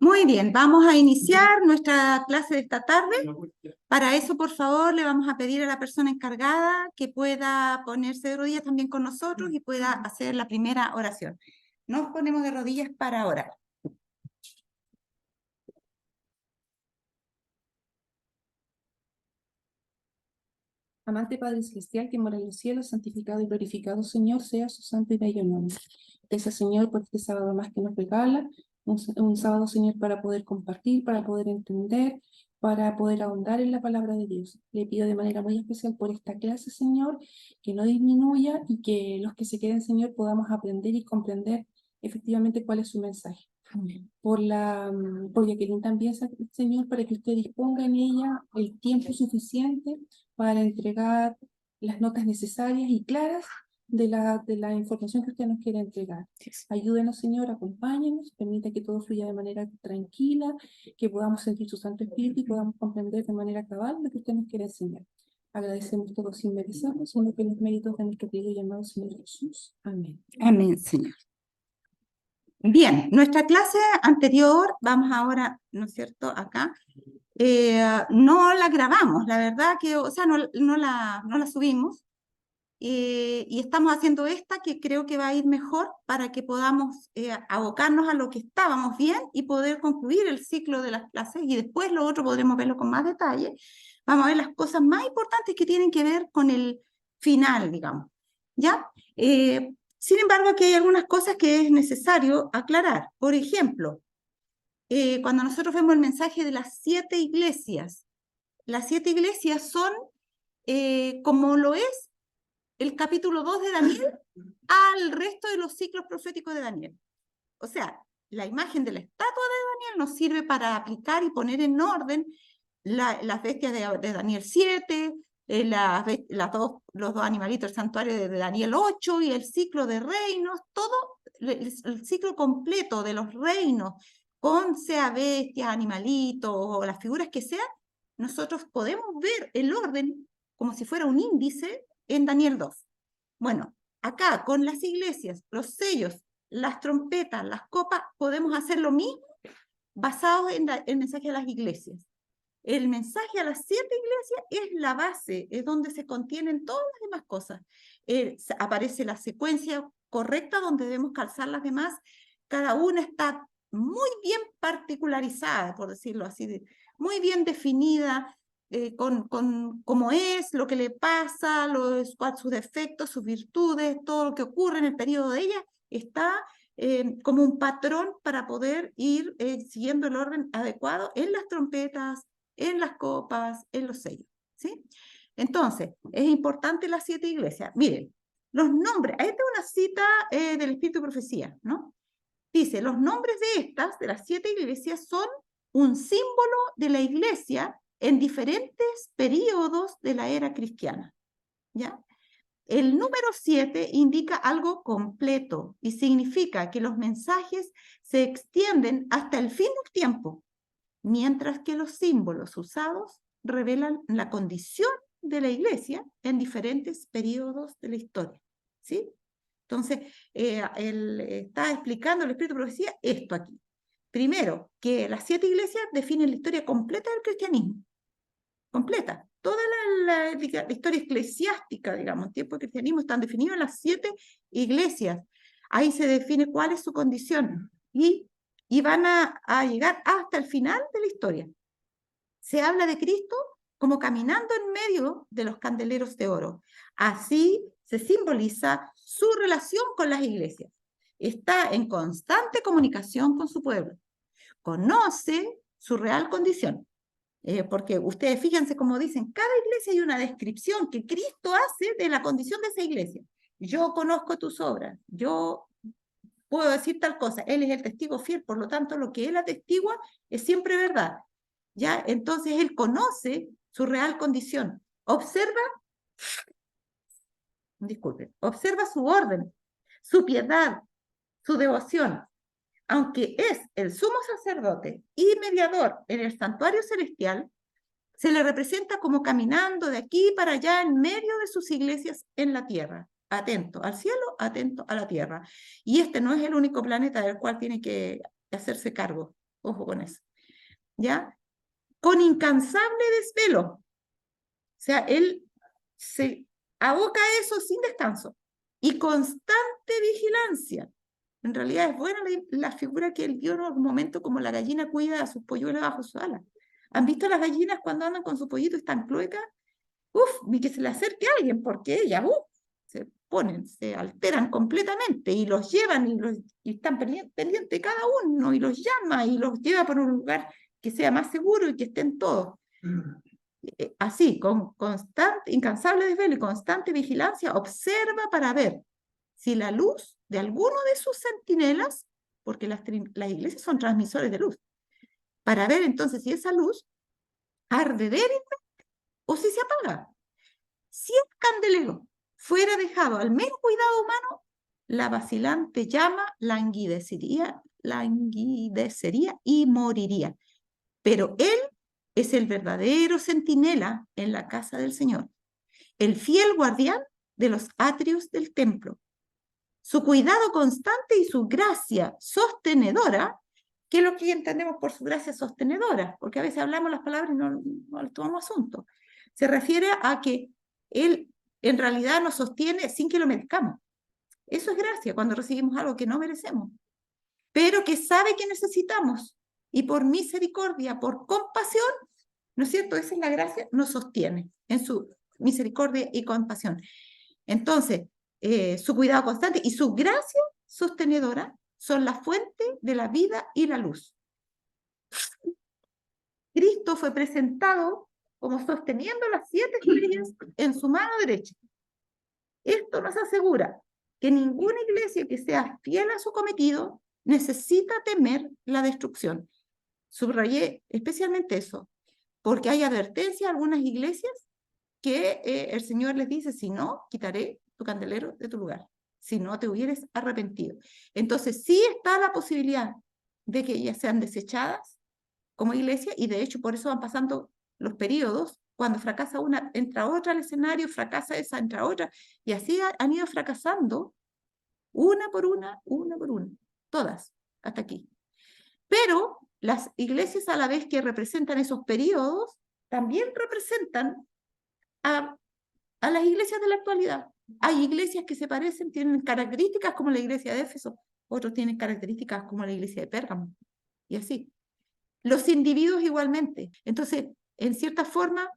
Muy bien, vamos a iniciar nuestra clase de esta tarde. Para eso, por favor, le vamos a pedir a la persona encargada que pueda ponerse de rodillas también con nosotros y pueda hacer la primera oración. Nos ponemos de rodillas para orar. Amante Padre Celestial, que mora en los cielos, santificado y glorificado, Señor, sea su santo y bello nombre. Gracias, Señor, por este sábado más que nos regala, un sábado, Señor, para poder compartir, para poder entender, para poder ahondar en la palabra de Dios. Le pido de manera muy especial por esta clase, Señor, que no disminuya y que los que se queden, Señor, podamos aprender y comprender efectivamente cuál es su mensaje. Por Jacqueline también, Señor, para que usted disponga en ella el tiempo suficiente para entregar las notas necesarias y claras de la información que usted nos quiere entregar. Ayúdenos, Señor, acompáñenos, permita que todo fluya de manera tranquila, que podamos sentir su Santo Espíritu y podamos comprender de manera cabal lo que usted nos quiere enseñar. Agradecemos todo sin merecerlo, sino que los méritos de nuestro querido y amado Señor Jesús. Amén. Amén, Señor. Bien, nuestra clase anterior, vamos ahora, ¿no es cierto?, acá, no la grabamos, la verdad que, o sea, no la subimos, y estamos haciendo esta que creo que va a ir mejor para que podamos abocarnos a lo que estábamos bien y poder concluir el ciclo de las clases, y después lo otro podremos verlo con más detalle. Vamos a ver las cosas más importantes que tienen que ver con el final, digamos, ¿ya? Sin embargo, aquí hay algunas cosas que es necesario aclarar. Por ejemplo, cuando nosotros vemos el mensaje de las 7 iglesias son como lo es el capítulo 2 de Daniel al resto de los ciclos proféticos de Daniel. O sea, la imagen de la estatua de Daniel nos sirve para aplicar y poner en orden las bestias de Daniel 7, los dos animalitos del santuario de Daniel 8 y el ciclo de reinos, todo el ciclo completo de los reinos, con sea bestias, animalitos o las figuras que sean, nosotros podemos ver el orden como si fuera un índice en Daniel 2. Bueno, acá con las iglesias, los sellos, las trompetas, las copas, podemos hacer lo mismo basados en el mensaje de las iglesias. El mensaje a las 7 iglesias es la base, es donde se contienen todas las demás cosas. Aparece la secuencia correcta donde debemos calzar las demás. Cada una está muy bien particularizada, por decirlo así, muy bien definida, con cómo es, lo que le pasa, cuáles sus defectos, sus virtudes, todo lo que ocurre en el periodo de ella, está como un patrón para poder ir siguiendo el orden adecuado en las trompetas, en las copas, en los sellos, ¿sí? Entonces, es importante las 7 iglesias. Miren, los nombres, esta es una cita del Espíritu de Profecía, ¿no? Dice, los nombres de las 7 iglesias, son un símbolo de la iglesia en diferentes periodos de la era cristiana, ¿ya? El número 7 indica algo completo y significa que los mensajes se extienden hasta el fin del tiempo, mientras que los símbolos usados revelan la condición de la iglesia en diferentes periodos de la historia, ¿sí? Entonces, él está explicando el Espíritu de Profecía esto aquí. Primero, que las 7 iglesias definen la historia completa del cristianismo. Completa. Toda la historia eclesiástica, digamos, en tiempo del cristianismo, están definidas en las 7 iglesias. Ahí se define cuál es su condición. Y van a llegar hasta el final de la historia. Se habla de Cristo como caminando en medio de los candeleros de oro. Así se simboliza su relación con las iglesias. Está en constante comunicación con su pueblo. Conoce su real condición. Porque ustedes fíjense cómo dicen, cada iglesia hay una descripción que Cristo hace de la condición de esa iglesia. Yo conozco tus obras, yo puedo decir tal cosa, Él es el testigo fiel, por lo tanto lo que Él atestigua es siempre verdad. ¿Ya? Entonces Él conoce su real condición. Observa su orden, su piedad, su devoción. Aunque es el sumo sacerdote y mediador en el santuario celestial, se le representa como caminando de aquí para allá en medio de sus iglesias en la tierra, atento al cielo, atento a la tierra. Y este no es el único planeta del cual tiene que hacerse cargo. Ojo con eso. ¿Ya? Con incansable desvelo. O sea, él se aboca a eso sin descanso y constante vigilancia. En realidad es buena la figura que él dio en algún momento, como la gallina cuida a sus polluelos bajo su ala. ¿Han visto las gallinas cuando andan con su pollito y están cluecas? Uf, ni que se le acerque a alguien, porque ellas, se ponen, se alteran completamente y los llevan y están pendientes cada uno y los llama y los lleva por un lugar que sea más seguro y que estén todos. Así, con constante, incansable desvelo y constante vigilancia, observa para ver si la luz de alguno de sus centinelas, porque las iglesias son transmisores de luz, para ver entonces si esa luz arde débilmente o si se apaga. Si el candelero fuera dejado al mero cuidado humano, la vacilante llama languidecería y moriría. Pero él es el verdadero centinela en la casa del Señor, el fiel guardián de los atrios del templo. Su cuidado constante y su gracia sostenedora, que es lo que entendemos por su gracia sostenedora, porque a veces hablamos las palabras y no les tomamos asunto. Se refiere a que él en realidad nos sostiene sin que lo merezcamos. Eso es gracia, cuando recibimos algo que no merecemos, pero que sabe que necesitamos, y por misericordia, por compasión, ¿no es cierto? Esa es la gracia, nos sostiene en su misericordia y compasión. Entonces, su cuidado constante y su gracia sostenedora son la fuente de la vida y la luz. Cristo fue presentado como sosteniendo las 7 estrellas en su mano derecha. Esto nos asegura que ninguna iglesia que sea fiel a su cometido necesita temer la destrucción. Subrayé especialmente eso, porque hay advertencia a algunas iglesias que el Señor les dice, si no, quitaré tu candelero de tu lugar, si no te hubieres arrepentido. Entonces sí está la posibilidad de que ellas sean desechadas como iglesia, y de hecho por eso van pasando los periodos. Cuando fracasa una, entra otra al escenario, fracasa esa, entra otra, y así han ido fracasando una por una, todas, hasta aquí. Pero las iglesias, a la vez que representan esos periodos, también representan a las iglesias de la actualidad. Hay iglesias que se parecen, tienen características como la iglesia de Éfeso, otros tienen características como la iglesia de Pérgamo, y así. Los individuos igualmente. Entonces, en cierta forma,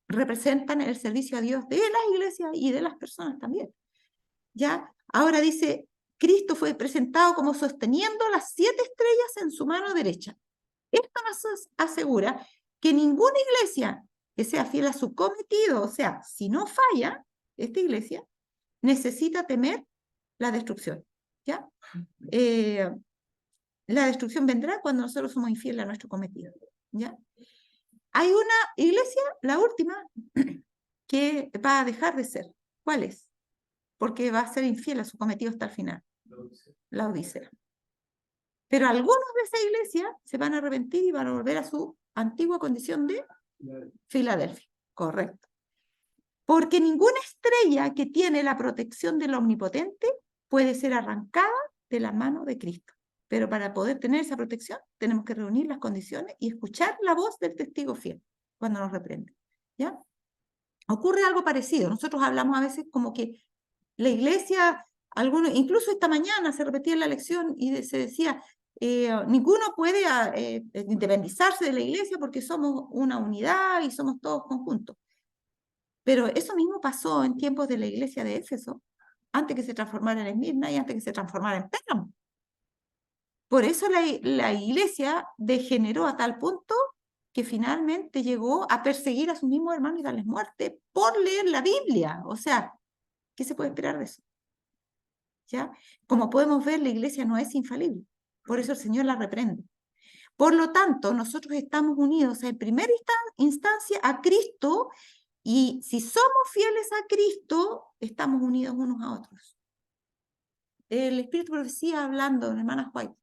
representan el servicio a Dios de las iglesias y de las personas también. ¿Ya? Ahora dice, Cristo fue presentado como sosteniendo las 7 estrellas en su mano derecha. Esto nos asegura que ninguna iglesia que sea fiel a su cometido, o sea, si no falla esta iglesia, necesita temer la destrucción. ¿Ya? La destrucción vendrá cuando nosotros somos infieles a nuestro cometido. ¿Ya? Hay una iglesia, la última, que va a dejar de ser. ¿Cuál es? Porque va a ser infiel a su cometido hasta el final. La Odisea. Pero algunos de esa iglesia se van a arrepentir y van a volver a su antigua condición de Filadelfia. Correcto. Porque ninguna estrella que tiene la protección del Omnipotente puede ser arrancada de la mano de Cristo. Pero para poder tener esa protección, tenemos que reunir las condiciones y escuchar la voz del testigo fiel cuando nos reprende. ¿Ya? Ocurre algo parecido. Nosotros hablamos a veces como que la iglesia, incluso esta mañana se repetía en la lección y se decía, ninguno puede independizarse de la iglesia porque somos una unidad y somos todos conjuntos. Pero eso mismo pasó en tiempos de la iglesia de Éfeso, antes que se transformara en Esmirna y antes que se transformara en Pérgamo. Por eso la iglesia degeneró a tal punto que finalmente llegó a perseguir a sus mismos hermanos y darles muerte por leer la Biblia. O sea, ¿qué se puede esperar de eso? ¿Ya? Como podemos ver, la iglesia no es infalible. Por eso el Señor la reprende. Por lo tanto, nosotros estamos unidos en primera instancia a Cristo, y si somos fieles a Cristo, estamos unidos unos a otros. El Espíritu de Profecía, hablando, hermana White,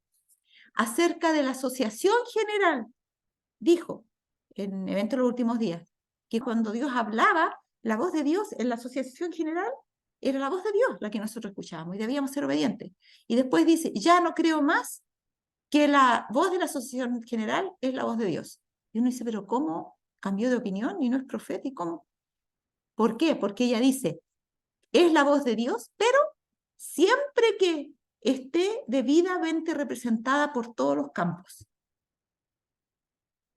acerca de la asociación general, dijo en Evento de los Últimos Días, que cuando Dios hablaba, la voz de Dios en la asociación general era la voz de Dios la que nosotros escuchábamos y debíamos ser obedientes. Y después dice, ya no creo más que la voz de la asociación general es la voz de Dios. Y uno dice, pero ¿cómo cambió de opinión y no es profeta? ¿Y cómo? ¿Por qué? Porque ella dice, es la voz de Dios, pero siempre que esté debidamente representada por todos los campos.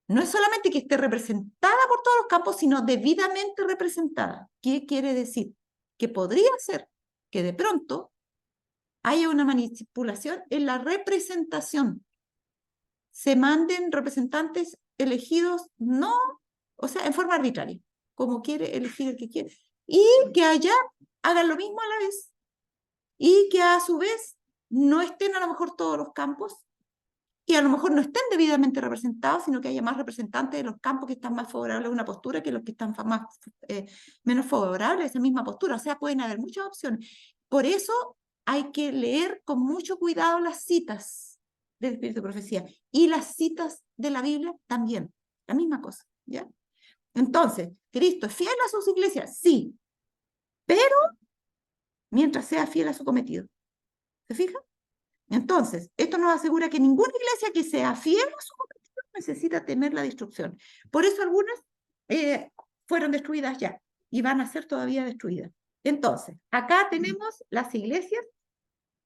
No es solamente que esté representada por todos los campos, sino debidamente representada. ¿Qué quiere decir? Que podría ser que de pronto haya una manipulación en la representación. Se manden representantes elegidos, no, o sea, en forma arbitraria, como quiere elegir el que quiere. Y que allá hagan lo mismo a la vez. Y que a su vez no estén a lo mejor todos los campos, y a lo mejor no estén debidamente representados, sino que haya más representantes de los campos que están más favorables a una postura que los que están más, menos favorables a esa misma postura. O sea, pueden haber muchas opciones. Por eso hay que leer con mucho cuidado las citas del Espíritu de Profecía y las citas de la Biblia también. La misma cosa, ¿ya? Entonces, ¿Cristo es fiel a sus iglesias? Sí, pero mientras sea fiel a su cometido. ¿Se fija? Entonces, esto nos asegura que ninguna iglesia que sea fiel a su cometido necesita temer la destrucción. Por eso algunas fueron destruidas ya y van a ser todavía destruidas. Entonces, acá tenemos las iglesias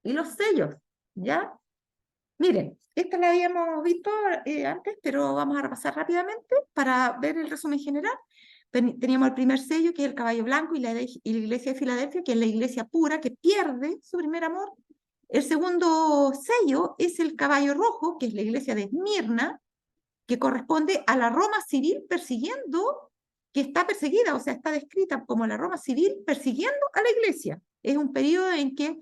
y los sellos, ¿ya? Miren, esta la habíamos visto antes, pero vamos a repasar rápidamente para ver el resumen general. Teníamos el primer sello, que es el caballo blanco, y la iglesia de Filadelfia, que es la iglesia pura, que pierde su primer amor. El segundo sello es el caballo rojo, que es la iglesia de Esmirna, que corresponde a la Roma civil persiguiendo, que está perseguida, o sea, está descrita como la Roma civil persiguiendo a la iglesia. Es un periodo en que,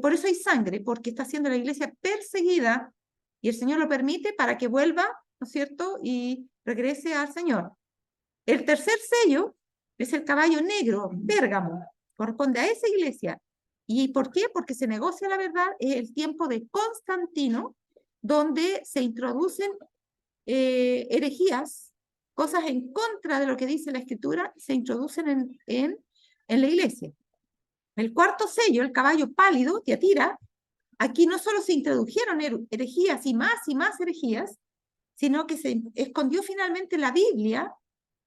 por eso hay sangre, porque está siendo la iglesia perseguida y el Señor lo permite para que vuelva, ¿no es cierto?, y regrese al Señor. El tercer sello es el caballo negro, Pérgamo, corresponde a esa iglesia. ¿Y por qué? Porque se negocia la verdad, es el tiempo de Constantino, donde se introducen herejías, cosas en contra de lo que dice la Escritura, se introducen en la iglesia. El cuarto sello, el caballo pálido, Tiatira, aquí no solo se introdujeron herejías y más herejías, sino que se escondió finalmente la Biblia,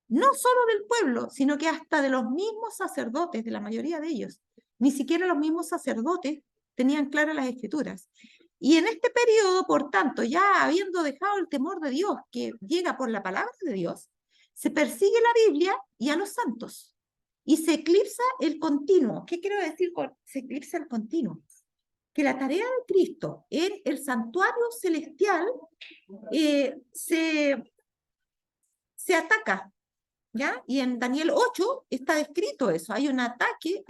no solo del pueblo, sino que hasta de los mismos sacerdotes, de la mayoría de ellos. Ni siquiera los mismos sacerdotes tenían claras las escrituras. Y en este periodo, por tanto, ya habiendo dejado el temor de Dios, que llega por la palabra de Dios, se persigue la Biblia y a los santos. Y se eclipsa el continuo. ¿Qué quiero decir con se eclipsa el continuo? Que la tarea de Cristo en el santuario celestial se ataca, ¿ya? Y en Daniel 8 está descrito eso. Hay un ataque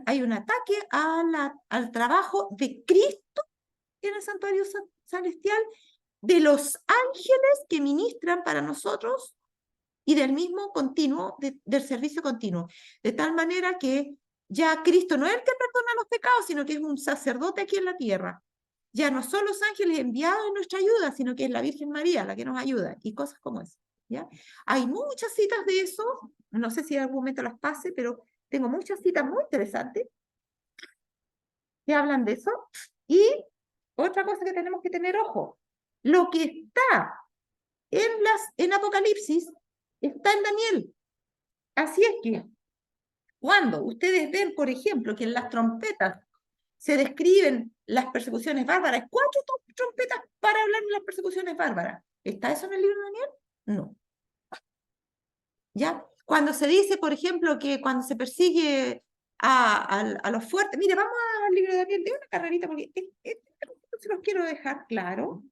hay un ataque al trabajo de Cristo en el santuario celestial, de los ángeles que ministran para nosotros y del mismo continuo, del servicio continuo. De tal manera que ya Cristo no es el que perdona los pecados, sino que es un sacerdote aquí en la tierra. Ya no son los ángeles enviados en nuestra ayuda, sino que es la Virgen María la que nos ayuda, y cosas como eso, ¿ya? Hay muchas citas de eso, no sé si en algún momento las pase, pero tengo muchas citas muy interesantes que hablan de eso. Y otra cosa que tenemos que tener ojo, lo que está en Apocalipsis está en Daniel. Así es que cuando ustedes ven, por ejemplo, que en las trompetas se describen las persecuciones bárbaras, 4 trompetas para hablar de las persecuciones bárbaras, ¿está eso en el libro de Daniel? No. ¿Ya? Cuando se dice, por ejemplo, que cuando se persigue a los fuertes, mire, vamos al libro de Daniel, de una carrerita, porque se los quiero dejar claro.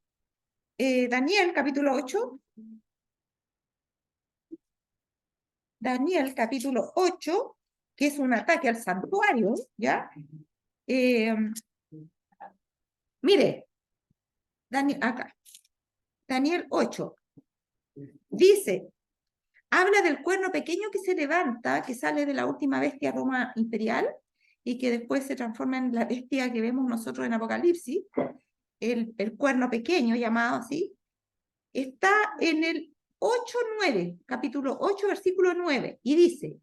Daniel, capítulo 8. Daniel, capítulo 8, que es un ataque al santuario, ¿ya? Mire, acá, Daniel 8, dice, habla del cuerno pequeño que se levanta, que sale de la última bestia Roma imperial, y que después se transforma en la bestia que vemos nosotros en Apocalipsis, el cuerno pequeño llamado así, está en el 8:9, capítulo 8, versículo 9, y dice,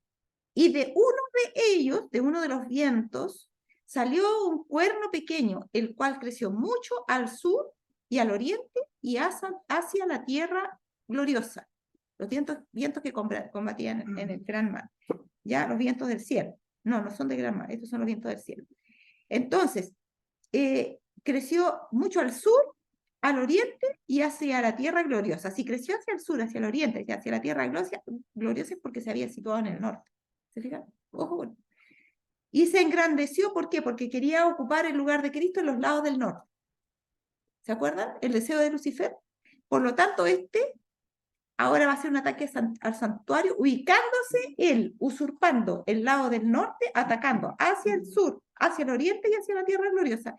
y de uno de ellos, de uno de los vientos, salió un cuerno pequeño, el cual creció mucho al sur y al oriente y hacia la tierra gloriosa. Los vientos que combatían en el gran mar. Ya, los vientos del cielo. No, no son de gran mar, estos son los vientos del cielo. Entonces, creció mucho al sur, al oriente y hacia la tierra gloriosa. Si creció hacia el sur, hacia el oriente y hacia la tierra gloriosa es porque se había situado en el norte. ¿Se fijan? Ojo, bueno. Y se engrandeció, ¿por qué? Porque quería ocupar el lugar de Cristo en los lados del norte. ¿Se acuerdan? El deseo de Lucifer. Por lo tanto, ahora va a ser un ataque al santuario, ubicándose él, usurpando el lado del norte, atacando hacia el sur, hacia el oriente y hacia la tierra gloriosa.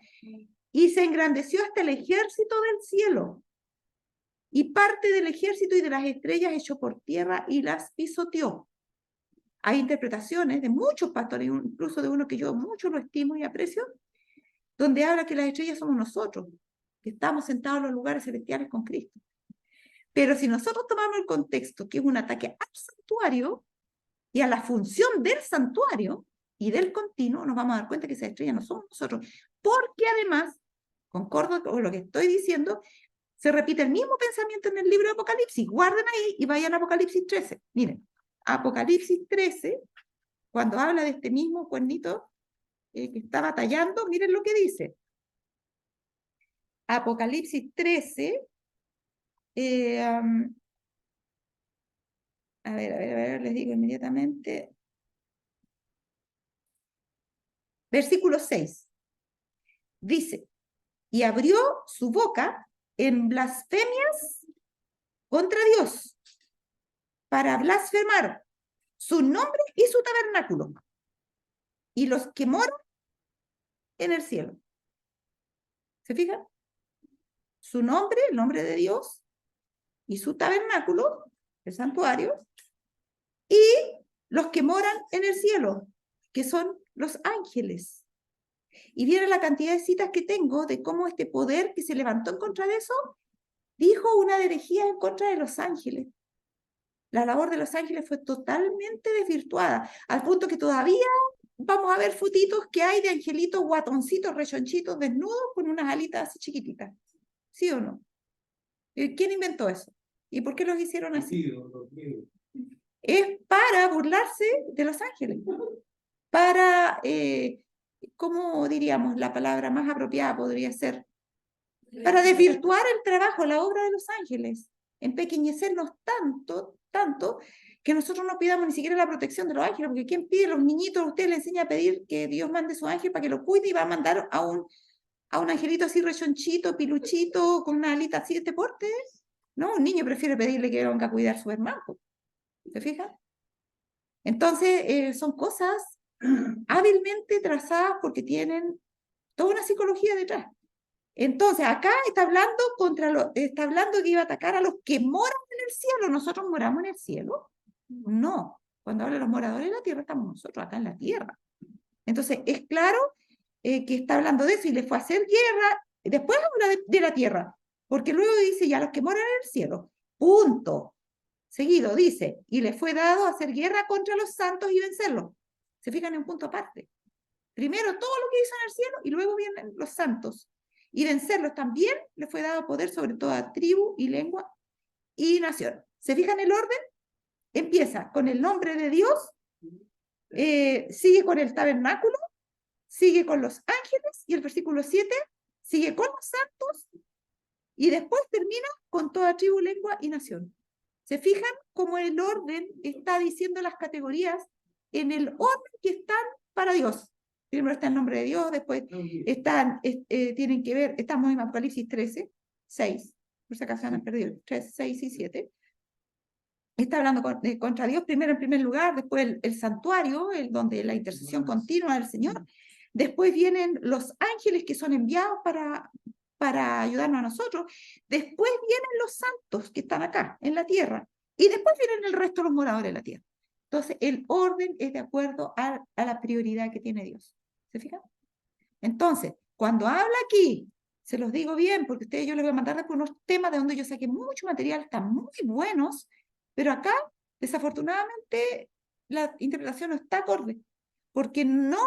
Y se engrandeció hasta el ejército del cielo. Y parte del ejército y de las estrellas echó por tierra y las pisoteó. Hay interpretaciones de muchos pastores, incluso de uno que yo mucho lo estimo y aprecio, donde habla que las estrellas somos nosotros, que estamos sentados en los lugares celestiales con Cristo. Pero si nosotros tomamos el contexto, que es un ataque al santuario y a la función del santuario y del continuo, nos vamos a dar cuenta que esas estrellas no somos nosotros. Porque además, concordo con lo que estoy diciendo, se repite el mismo pensamiento en el libro de Apocalipsis. Guarden ahí y vayan a Apocalipsis 13. Miren, Apocalipsis 13, cuando habla de este mismo cuernito que está batallando, miren lo que dice. Apocalipsis 13, a ver, les digo inmediatamente. Versículo 6. Dice, y abrió su boca en blasfemias contra Dios, para blasfemar su nombre y su tabernáculo, y los que moran en el cielo. ¿Se fijan? Su nombre, el nombre de Dios, y su tabernáculo, el santuario, y los que moran en el cielo, que son los ángeles. Y vieron la cantidad de citas que tengo de cómo este poder que se levantó en contra de eso, dijo una herejía en contra de los ángeles. La labor de los ángeles fue totalmente desvirtuada, al punto que todavía vamos a ver fotitos que hay de angelitos guatoncitos, rechonchitos, desnudos, con unas alitas así chiquititas. ¿Sí o no? ¿Quién inventó eso? ¿Y por qué los hicieron así? Es para burlarse de los ángeles, para, ¿cómo diríamos? La palabra más apropiada podría ser, para desvirtuar el trabajo, la obra de los ángeles, empequeñecernos tanto, que nosotros no pidamos ni siquiera la protección de los ángeles, porque ¿quién pide a los niñitos? Usted le enseña a pedir que Dios mande su ángel para que lo cuide y va a mandar a un angelito así rechonchito, piluchito, con una alita así de este porte. No, un niño prefiere pedirle que venga a cuidar a su hermano. ¿Se fijan? Entonces, son cosas hábilmente trazadas porque tienen toda una psicología detrás. Entonces, acá está hablando que iba a atacar a los que moran en el cielo. ¿Nosotros moramos en el cielo? No. Cuando habla de los moradores de la tierra, estamos nosotros acá en la tierra. Entonces, es claro que está hablando de eso y le fue a hacer guerra. Después habla de la tierra, porque luego dice ya los que moran en el cielo. Punto. Seguido dice, y le fue dado hacer guerra contra los santos y vencerlos. Se fijan en un punto aparte. Primero todo lo que hizo en el cielo y luego vienen los santos. Y vencerlos también le fue dado poder sobre toda tribu y lengua y nación. ¿Se fijan el orden? Empieza con el nombre de Dios, sigue con el tabernáculo, sigue con los ángeles y el versículo 7 sigue con los santos y después termina con toda tribu, lengua y nación. ¿Se fijan cómo el orden está diciendo las categorías en el orden que están para Dios? Primero está el nombre de Dios, después tienen que ver, estamos en Apocalipsis 13, 6, por si acaso han perdido, 3, 6 y 7. Está hablando contra Dios primero en primer lugar, después el santuario, donde la intercesión continua del Señor. Después vienen los ángeles que son enviados para ayudarnos a nosotros. Después vienen los santos que están acá, en la tierra. Y después vienen el resto de los moradores de la tierra. Entonces, el orden es de acuerdo a la prioridad que tiene Dios. ¿Se fijan? Entonces, cuando habla aquí, se los digo bien, porque yo les voy a mandar después unos temas de donde yo saqué mucho material, están muy buenos, pero acá, desafortunadamente, la interpretación no está acorde, porque no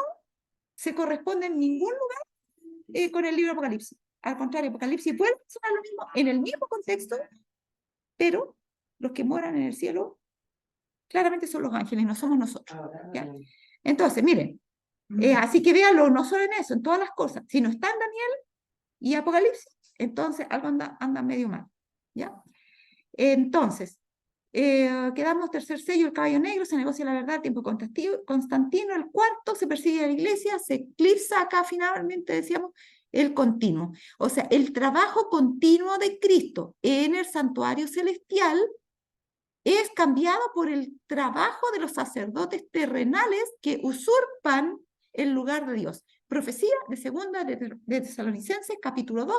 se corresponde en ningún lugar con el libro de Apocalipsis. Al contrario, Apocalipsis vuelve a sonar lo mismo, en el mismo contexto, pero los que moran en el cielo claramente son los ángeles, no somos nosotros. ¿Ya? Entonces, miren, así que véanlo no solo en eso, en todas las cosas. Si no está en Daniel y Apocalipsis, entonces algo anda medio mal. ¿Ya? Entonces, quedamos tercer sello, el caballo negro, se negocia la verdad, tiempo Constantino, el cuarto, se persigue a la iglesia, se eclipsa acá finalmente, decíamos, el continuo. O sea, el trabajo continuo de Cristo en el santuario celestial es cambiado por el trabajo de los sacerdotes terrenales que usurpan el lugar de Dios. Profecía de segunda de Tesalonicenses, capítulo 2,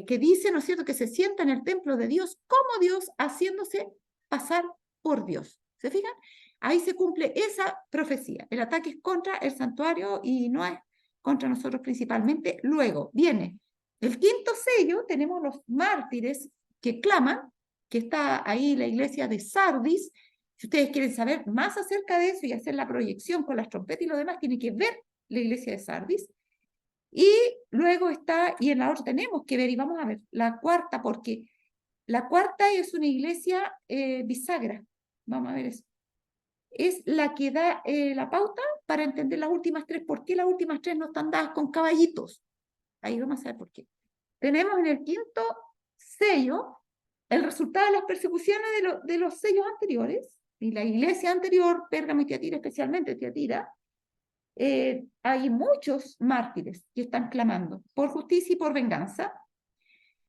que dice, ¿no es cierto?, que se sienta en el templo de Dios como Dios, haciéndose pasar por Dios. ¿Se fijan? Ahí se cumple esa profecía. El ataque es contra el santuario y no es contra nosotros principalmente. Luego viene el quinto sello, tenemos los mártires que claman, que está ahí la iglesia de Sardis. Si ustedes quieren saber más acerca de eso y hacer la proyección con las trompetas y lo demás, tienen que ver la iglesia de Sardis. Y luego está, y en la otra tenemos que ver, y vamos a ver la cuarta, porque la cuarta es una iglesia bisagra. Vamos a ver eso. Es la que da la pauta para entender las últimas tres. ¿Por qué las últimas tres no están dadas con caballitos? Ahí vamos a ver por qué. Tenemos en el quinto sello el resultado de las persecuciones de los sellos anteriores, y la iglesia anterior, Pérgamo y Tiatira, especialmente Tiatira, hay muchos mártires que están clamando por justicia y por venganza.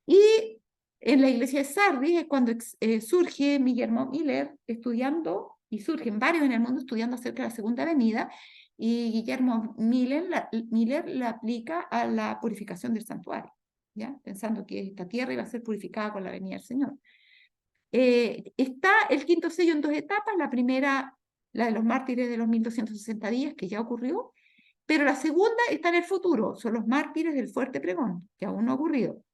Y en la iglesia de Sardis es cuando surge Guillermo Miller estudiando, y surgen varios en el mundo estudiando acerca de la segunda venida, y Guillermo Miller la aplica a la purificación del santuario, ¿ya? Pensando que esta tierra iba a ser purificada con la venida del Señor. Está el quinto sello en dos etapas, la primera, la de los mártires de los 1260 días, que ya ocurrió, pero la segunda está en el futuro, son los mártires del fuerte pregón, que aún no ha ocurrido.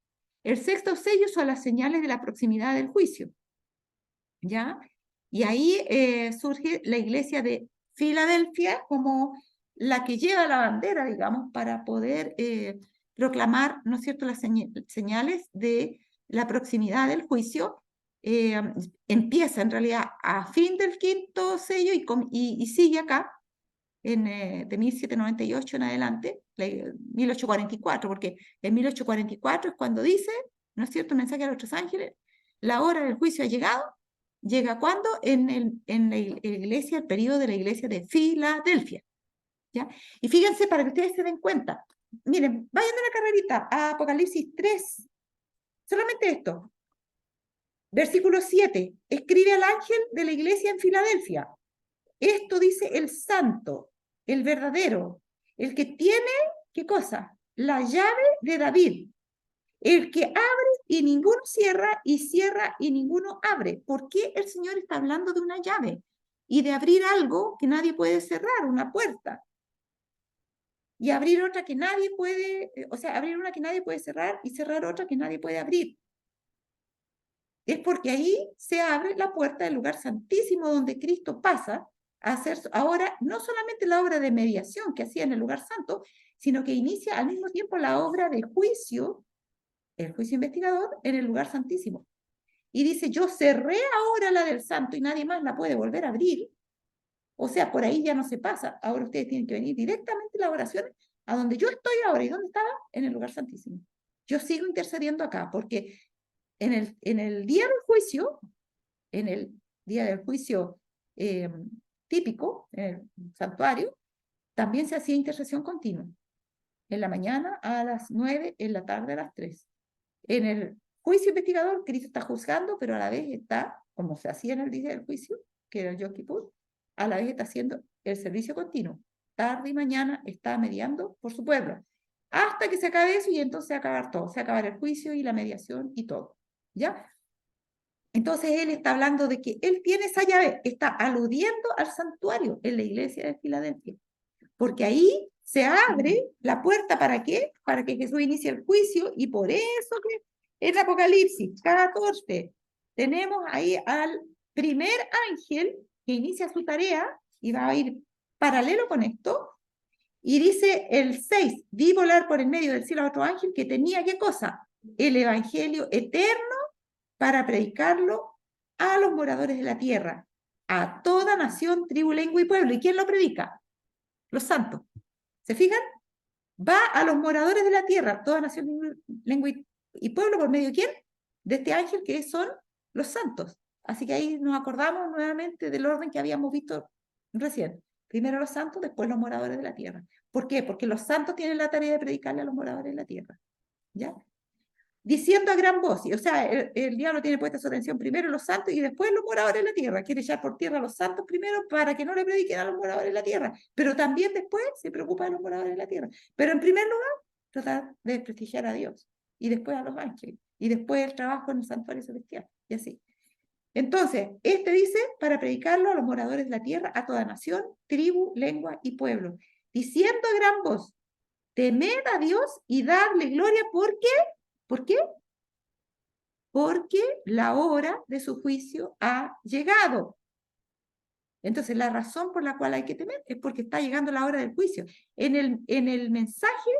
El sexto sello son las señales de la proximidad del juicio, ¿ya? Y ahí surge la iglesia de Filadelfia como la que lleva la bandera, digamos, para poder proclamar, ¿no es cierto?, las señales de la proximidad del juicio. Empieza en realidad a fin del quinto sello y sigue acá, de 1798 en adelante, 1844, porque en 1844 es cuando dice, ¿no es cierto?, un mensaje a los tres ángeles, la hora del juicio ha llegado. ¿Llega cuándo? En la iglesia, el periodo de la iglesia de Filadelfia, ¿ya? Y fíjense, para que ustedes se den cuenta, miren, vayan de la carrerita a Apocalipsis 3, solamente esto. Versículo 7, escribe al ángel de la iglesia en Filadelfia. Esto dice el santo, el verdadero, el que tiene, ¿qué cosa? La llave de David, el que abre y ninguno cierra, y cierra y ninguno abre. ¿Por qué el Señor está hablando de una llave y de abrir algo que nadie puede cerrar, una puerta? Y abrir otra que nadie puede, o sea, abrir una que nadie puede cerrar y cerrar otra que nadie puede abrir. Es porque ahí se abre la puerta del lugar santísimo donde Cristo pasa a hacer ahora no solamente la obra de mediación que hacía en el lugar santo, sino que inicia al mismo tiempo la obra de juicio, el juicio investigador, en el lugar santísimo. Y dice, yo cerré ahora la del santo y nadie más la puede volver a abrir. O sea, por ahí ya no se pasa. Ahora ustedes tienen que venir directamente a las oraciones a donde yo estoy ahora. ¿Y dónde estaba? En el lugar santísimo. Yo sigo intercediendo acá porque en el día del juicio, en el día del juicio típico, en el santuario, también se hacía intercesión continua. En la mañana a las 9, en la tarde a las 3. En el juicio investigador, Cristo está juzgando, pero a la vez está, como se hacía en el día del juicio, que era el Yom Kippur, a la vez está haciendo el servicio continuo. Tarde y mañana está mediando por su pueblo. Hasta que se acabe eso y entonces se acabar todo. Se acabar el juicio y la mediación y todo. ¿Ya? Entonces él está hablando de que él tiene esa llave, está aludiendo al santuario en la iglesia de Filadelfia, porque ahí se abre la puerta, ¿para qué? Para que Jesús inicie el juicio, y por eso que en Apocalipsis 14 tenemos ahí al primer ángel que inicia su tarea y va a ir paralelo con esto, Y dice el 6, vi volar por el medio del cielo a otro ángel que tenía, ¿qué cosa? El evangelio eterno para predicarlo a los moradores de la tierra, a toda nación, tribu, lengua y pueblo. ¿Y quién lo predica? Los santos. ¿Se fijan? Va a los moradores de la tierra, toda nación, lengua y pueblo, ¿por medio de quién? De este ángel que son los santos. Así que ahí nos acordamos nuevamente del orden que habíamos visto recién. Primero los santos, después los moradores de la tierra. ¿Por qué? Porque los santos tienen la tarea de predicarle a los moradores de la tierra. ¿Ya? Diciendo a gran voz, o sea, el diablo tiene puesta su atención primero en los santos y después en los moradores de la tierra. Quiere echar por tierra a los santos primero para que no le prediquen a los moradores de la tierra, pero también después se preocupa de los moradores de la tierra. Pero en primer lugar, tratar de desprestigiar a Dios, y después a los ángeles, y después el trabajo en el santuario celestial, y así. Entonces, este dice, para predicarlo a los moradores de la tierra, a toda nación, tribu, lengua y pueblo, diciendo a gran voz, temed a Dios y darle gloria, ¿por qué? ¿Por qué? Porque la hora de su juicio ha llegado. Entonces, la razón por la cual hay que temer es porque está llegando la hora del juicio. En el mensaje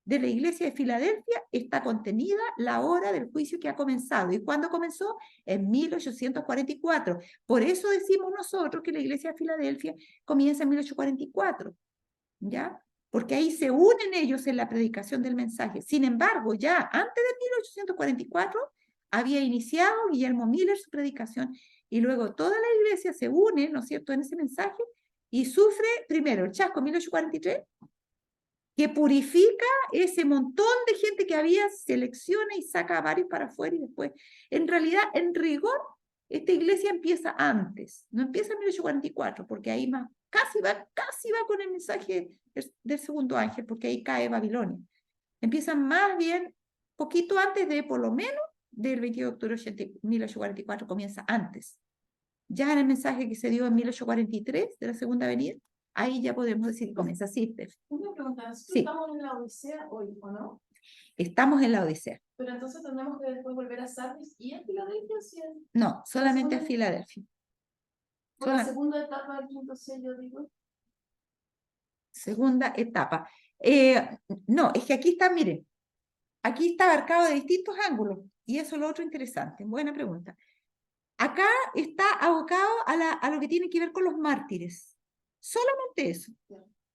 de la iglesia de Filadelfia está contenida la hora del juicio que ha comenzado. ¿Y cuándo comenzó? En 1844. Por eso decimos nosotros que la iglesia de Filadelfia comienza en 1844. ¿Ya? Porque ahí se unen ellos en la predicación del mensaje. Sin embargo, ya antes de 1844 había iniciado Guillermo Miller su predicación y luego toda la iglesia se une, ¿no es cierto?, en ese mensaje y sufre primero el chasco 1843, que purifica ese montón de gente que había, selecciona y saca a varios para afuera y después, en realidad, en rigor, esta iglesia empieza antes, no empieza en 1844, porque ahí más, casi va con el mensaje del segundo ángel, porque ahí cae Babilonia. Empieza más bien, poquito antes de, por lo menos, del 22 de octubre de 1844, comienza antes. Ya en el mensaje que se dio en 1843 de la segunda venida, ahí ya podemos decir que comienza así. Una pregunta, Sí. ¿estamos en la Odisea hoy o no? Estamos en la Odisea. Pero entonces tendremos que después volver a Sardis y a Filadelfia, ¿sí? No, solamente a segunda- Filadelfia. Por la segunda etapa del quinto sello, digo. Segunda etapa. No, es que aquí está, miren, aquí está abarcado de distintos ángulos, y eso es lo otro interesante. Buena pregunta. Acá está abocado a lo que tiene que ver con los mártires. Solamente eso.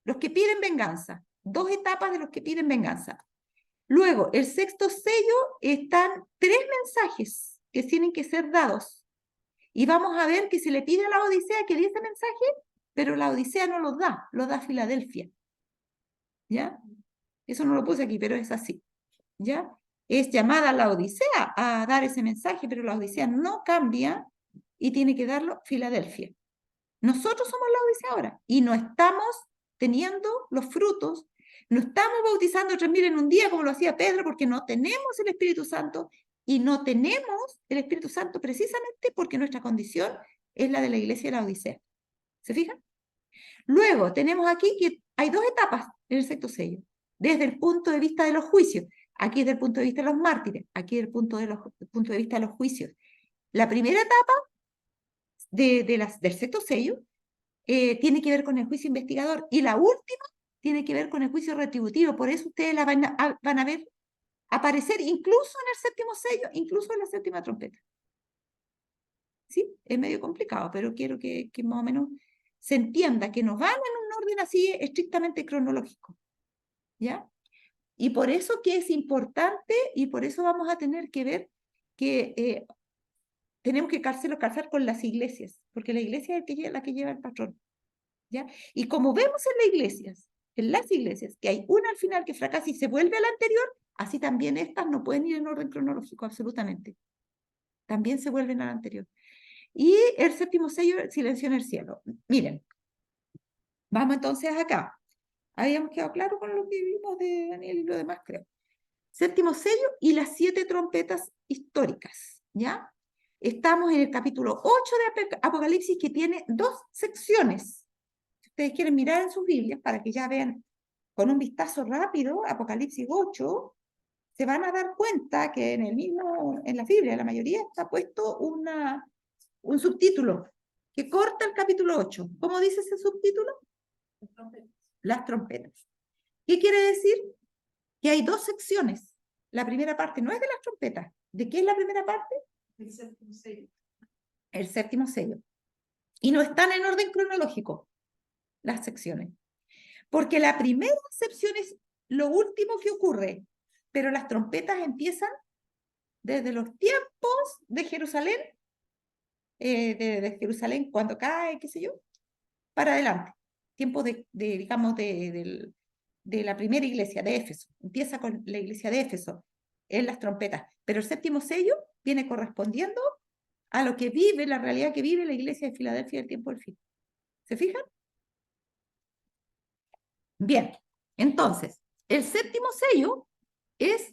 Los que piden venganza. Dos etapas de los que piden venganza. Luego, el sexto sello, están 3 mensajes que tienen que ser dados. Y vamos a ver que se le pide a la Odisea que dé ese mensaje, pero la Odisea no los da, lo da Filadelfia. ¿Ya? Eso no lo puse aquí, pero es así. ¿Ya? Es llamada la Odisea a dar ese mensaje, pero la Odisea no cambia y tiene que darlo Filadelfia. Nosotros somos la Odisea ahora y no estamos teniendo los frutos, no estamos bautizando 3.000 en un día como lo hacía Pedro porque no tenemos el Espíritu Santo y no tenemos el Espíritu Santo precisamente porque nuestra condición es la de la iglesia de la Odisea. ¿Se fijan? Luego tenemos aquí que hay 2 etapas en el sexto sello, desde el punto de vista de los juicios. Aquí desde el punto de vista de los mártires, aquí desde el punto de vista de los juicios. La primera etapa del sexto sello tiene que ver con el juicio investigador y la última tiene que ver con el juicio retributivo. Por eso ustedes la van a ver aparecer incluso en el séptimo sello, incluso en la séptima trompeta. ¿Sí? Es medio complicado, pero quiero que más o menos se entienda que nos van en un orden así estrictamente cronológico. ¿Ya? Y por eso que es importante y por eso vamos a tener que ver que tenemos que calzar con las iglesias, porque la iglesia es la que lleva el patrón. ¿Ya? Y como vemos en las iglesias, que hay una al final que fracasa y se vuelve a la anterior, así también estas no pueden ir en orden cronológico, absolutamente. También se vuelven a la anterior. Y el séptimo sello, silencio en el cielo. Miren, vamos entonces acá. Habíamos quedado claro con lo que vimos de Daniel y lo demás, creo. Séptimo sello y las 7 trompetas históricas, ¿ya? Estamos en el capítulo 8 de Apocalipsis, que tiene 2 secciones. Si ustedes quieren mirar en sus Biblias para que ya vean con un vistazo rápido Apocalipsis 8, se van a dar cuenta que en la Biblia, la mayoría está puesto un subtítulo que corta el capítulo 8. ¿Cómo dice ese subtítulo? Las trompetas. las trompetas. ¿Qué quiere decir? Que hay dos secciones. La primera parte no es de las trompetas. ¿De qué es la primera parte? El séptimo sello. El séptimo sello. Y no están en orden cronológico las secciones. Porque la primera sección es lo último que ocurre, pero las trompetas empiezan desde los tiempos de Jerusalén, de Jerusalén cuando cae, qué sé yo, para adelante. Tiempo digamos, de la primera iglesia de Éfeso. Empieza con la iglesia de Éfeso en las trompetas. Pero el séptimo sello viene correspondiendo a lo que vive, la realidad que vive la iglesia de Filadelfia del tiempo del fin. ¿Se fijan? Bien, entonces, el séptimo sello es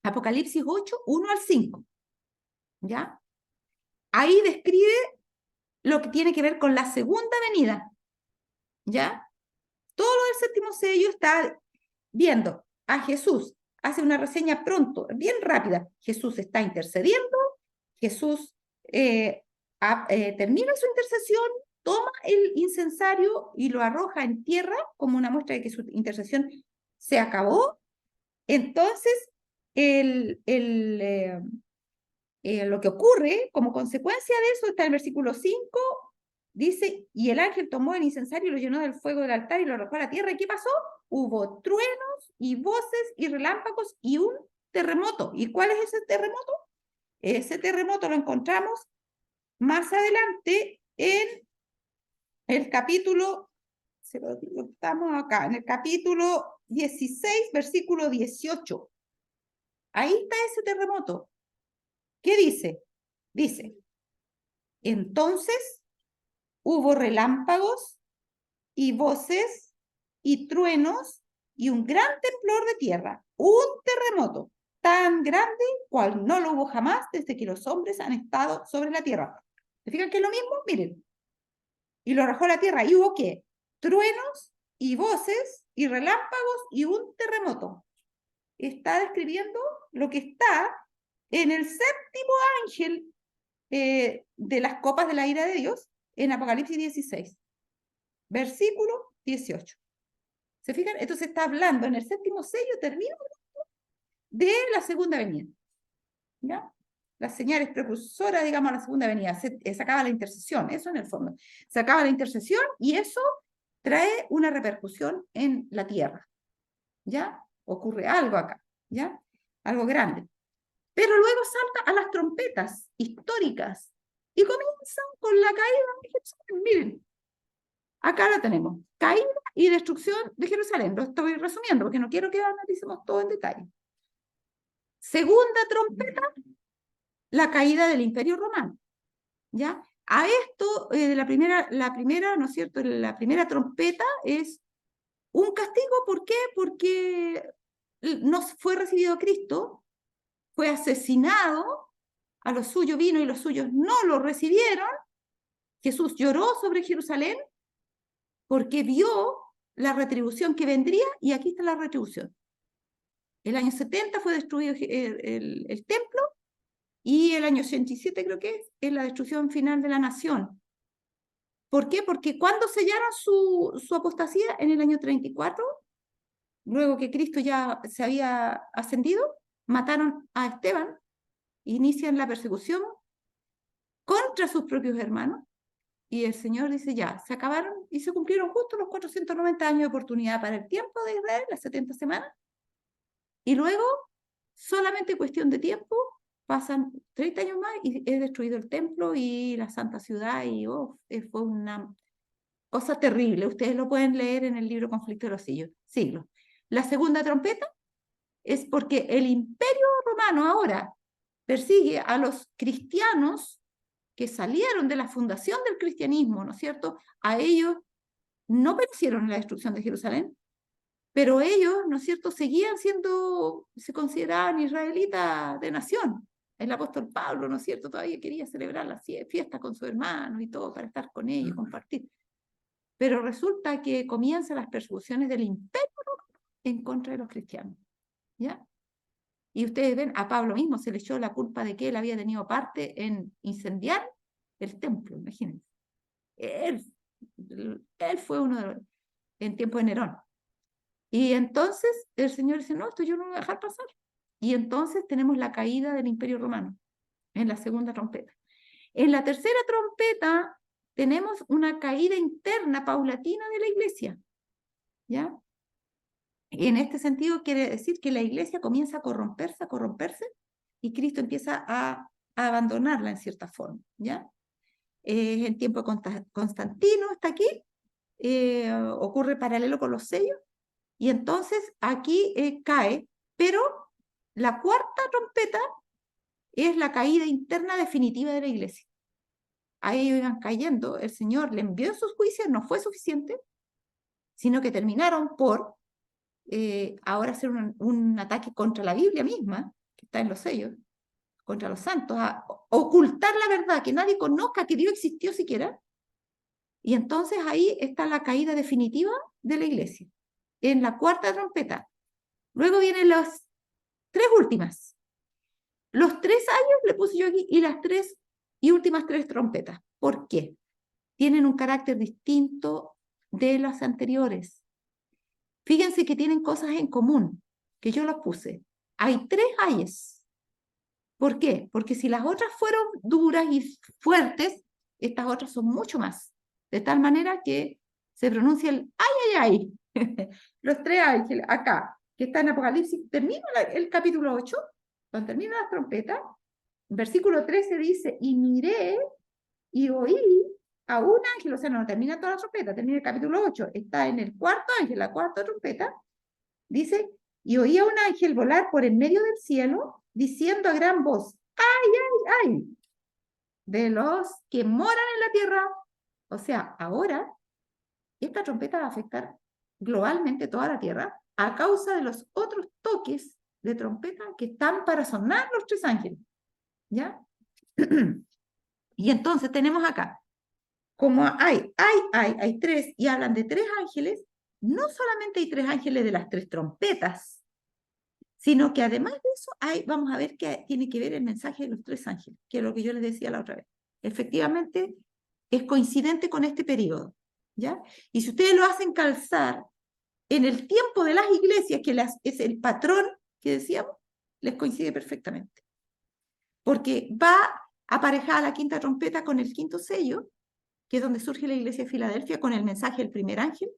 Apocalipsis 8, 1 al 5. ¿Ya? Ahí describe lo que tiene que ver con la segunda venida. ¿Ya? Todo lo del séptimo sello está viendo a Jesús. Hace una reseña pronto, bien rápida. Jesús está intercediendo. Jesús termina su intercesión, toma el incensario y lo arroja en tierra como una muestra de que su intercesión se acabó. Entonces, lo que ocurre como consecuencia de eso está en el versículo 5, dice, y el ángel tomó el incensario y lo llenó del fuego del altar y lo arrojó a la tierra. ¿Y qué pasó? Hubo truenos y voces y relámpagos y un terremoto. ¿Y cuál es ese terremoto? Ese terremoto lo encontramos más adelante en el capítulo, estamos acá, en el capítulo 16, versículo 18. Ahí está ese terremoto. ¿Qué dice? Dice, entonces hubo relámpagos y voces y truenos y un gran temblor de tierra, un terremoto tan grande cual no lo hubo jamás desde que los hombres han estado sobre la tierra. ¿Se fijan que es lo mismo? Miren. Y lo arrojó la tierra. ¿Y hubo qué? Truenos y voces y relámpagos y un terremoto. Está describiendo lo que está en el séptimo ángel de las copas de la ira de Dios en Apocalipsis 16, versículo 18. ¿Se fijan? Entonces está hablando en el séptimo sello, termina de la segunda venida. ¿Ya? Las señales precursoras, digamos, a la segunda venida. Se acaba la intercesión, eso en el fondo. Se acaba la intercesión y eso trae una repercusión en la tierra. ¿Ya? Ocurre algo acá, ¿ya? Algo grande. Pero luego salta a las trompetas históricas y comienzan con la caída de Jerusalén. Miren, acá la tenemos. Caída y destrucción de Jerusalén. Lo estoy resumiendo porque no quiero que analicemos todo en detalle. Segunda trompeta, la caída del Imperio Romano. ¿Ya? A esto, la primera, ¿no es cierto? La primera trompeta es un castigo. ¿Por qué? Porque no fue recibido Cristo, fue asesinado, a los suyos vino y los suyos no lo recibieron. Jesús lloró sobre Jerusalén porque vio la retribución que vendría y aquí está la retribución. El año 70 fue destruido el templo y el año 87 creo que es la destrucción final de la nación. ¿Por qué? Porque cuando sellaron su apostasía en el año 34, luego que Cristo ya se había ascendido, mataron a Esteban, inician la persecución contra sus propios hermanos, y el Señor dice ya, se acabaron y se cumplieron justo los 490 años de oportunidad para el tiempo de Israel, las 70 semanas, y luego, solamente cuestión de tiempo, pasan 30 años más y es destruido el templo y la santa ciudad, y fue una cosa terrible. Ustedes lo pueden leer en el libro Conflicto de los Siglos. La segunda trompeta es porque el Imperio Romano ahora persigue a los cristianos que salieron de la fundación del cristianismo, ¿no es cierto? A ellos no perecieron en la destrucción de Jerusalén, pero ellos, ¿no es cierto?, seguían siendo, se consideraban israelitas de nación. El apóstol Pablo, ¿no es cierto?, todavía quería celebrar las fiestas con sus hermanos y todo para estar con ellos, compartir. Pero resulta que comienzan las persecuciones del imperio en contra de los cristianos. ¿Ya? Y ustedes ven, a Pablo mismo se le echó la culpa de que él había tenido parte en incendiar el templo, imagínense. Él fue uno de los... en tiempo de Nerón. Y entonces el Señor dice, no, esto yo no lo voy a dejar pasar. Y entonces tenemos la caída del Imperio Romano en la segunda trompeta. En la tercera trompeta tenemos una caída interna paulatina de la iglesia, ¿ya? Y en este sentido quiere decir que la iglesia comienza a corromperse, y Cristo empieza a abandonarla en cierta forma, ¿ya? En tiempo de Constantino está aquí, ocurre paralelo con los sellos, y entonces aquí cae, pero la cuarta trompeta es la caída interna definitiva de la iglesia. A ellos iban cayendo, el Señor le envió sus juicios, no fue suficiente, sino que terminaron por ahora hacer un ataque contra la Biblia misma, que está en los sellos, contra los santos, a ocultar la verdad, que nadie conozca que Dios existió siquiera. Y entonces ahí está la caída definitiva de la iglesia, en la cuarta trompeta. Luego vienen las tres últimas. Los 3 años le puse yo aquí, y las últimas 3 trompetas. ¿Por qué? Tienen un carácter distinto de las anteriores. Fíjense que tienen cosas en común, que yo las puse. Hay 3 ayes. ¿Por qué? Porque si las otras fueron duras y fuertes, estas otras son mucho más. De tal manera que se pronuncia el ay, ay, ay. Los 3 ángeles acá, que está en Apocalipsis, termina el capítulo 8, cuando termina las trompetas, versículo 13 dice, y miré y oí a un ángel, o sea, no termina toda la trompeta, termina el capítulo 8, está en el cuarto ángel, la cuarta trompeta, dice, y oí a un ángel volar por en medio del cielo, diciendo a gran voz, ¡ay, ay, ay! De los que moran en la tierra. O sea, ahora, esta trompeta va a afectar globalmente toda la tierra a causa de los otros toques de trompeta que están para sonar los 3 ángeles. ¿Ya? Y entonces tenemos acá, como hay 3 y hablan de 3 ángeles, no solamente hay 3 ángeles de las 3 trompetas, sino que además de eso vamos a ver que tiene que ver el mensaje de los 3 ángeles, que es lo que yo les decía la otra vez. Efectivamente, es coincidente con este periodo, ¿ya? Y si ustedes lo hacen calzar en el tiempo de las iglesias, que es el patrón que decíamos, les coincide perfectamente. Porque va aparejada la quinta trompeta con el quinto sello, que es donde surge la iglesia de Filadelfia con el mensaje del primer ángel.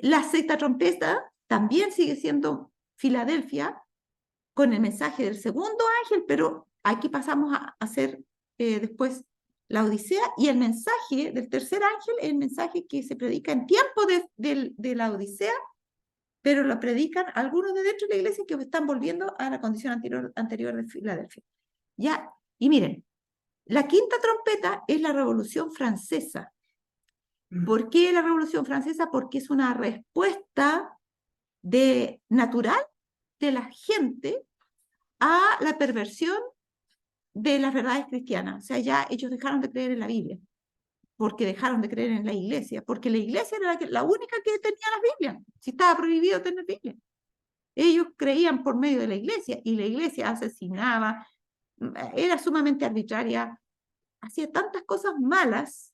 La sexta trompeta también sigue siendo Filadelfia con el mensaje del segundo ángel, pero aquí pasamos a hacer después la Odisea, y el mensaje del tercer ángel es el mensaje que se predica en tiempo de la Odisea, pero lo predican algunos de dentro de la iglesia que están volviendo a la condición anterior de Filadelfia. Ya, y miren, la quinta trompeta es la Revolución Francesa. ¿Por qué la Revolución Francesa? Porque es una respuesta natural de la gente a la perversión de las verdades cristianas. O sea, ya ellos dejaron de creer en la Biblia, porque dejaron de creer en la iglesia, porque la iglesia era la única que tenía las Biblias, si estaba prohibido tener Biblia. Ellos creían por medio de la iglesia, y la iglesia asesinaba, era sumamente arbitraria, hacía tantas cosas malas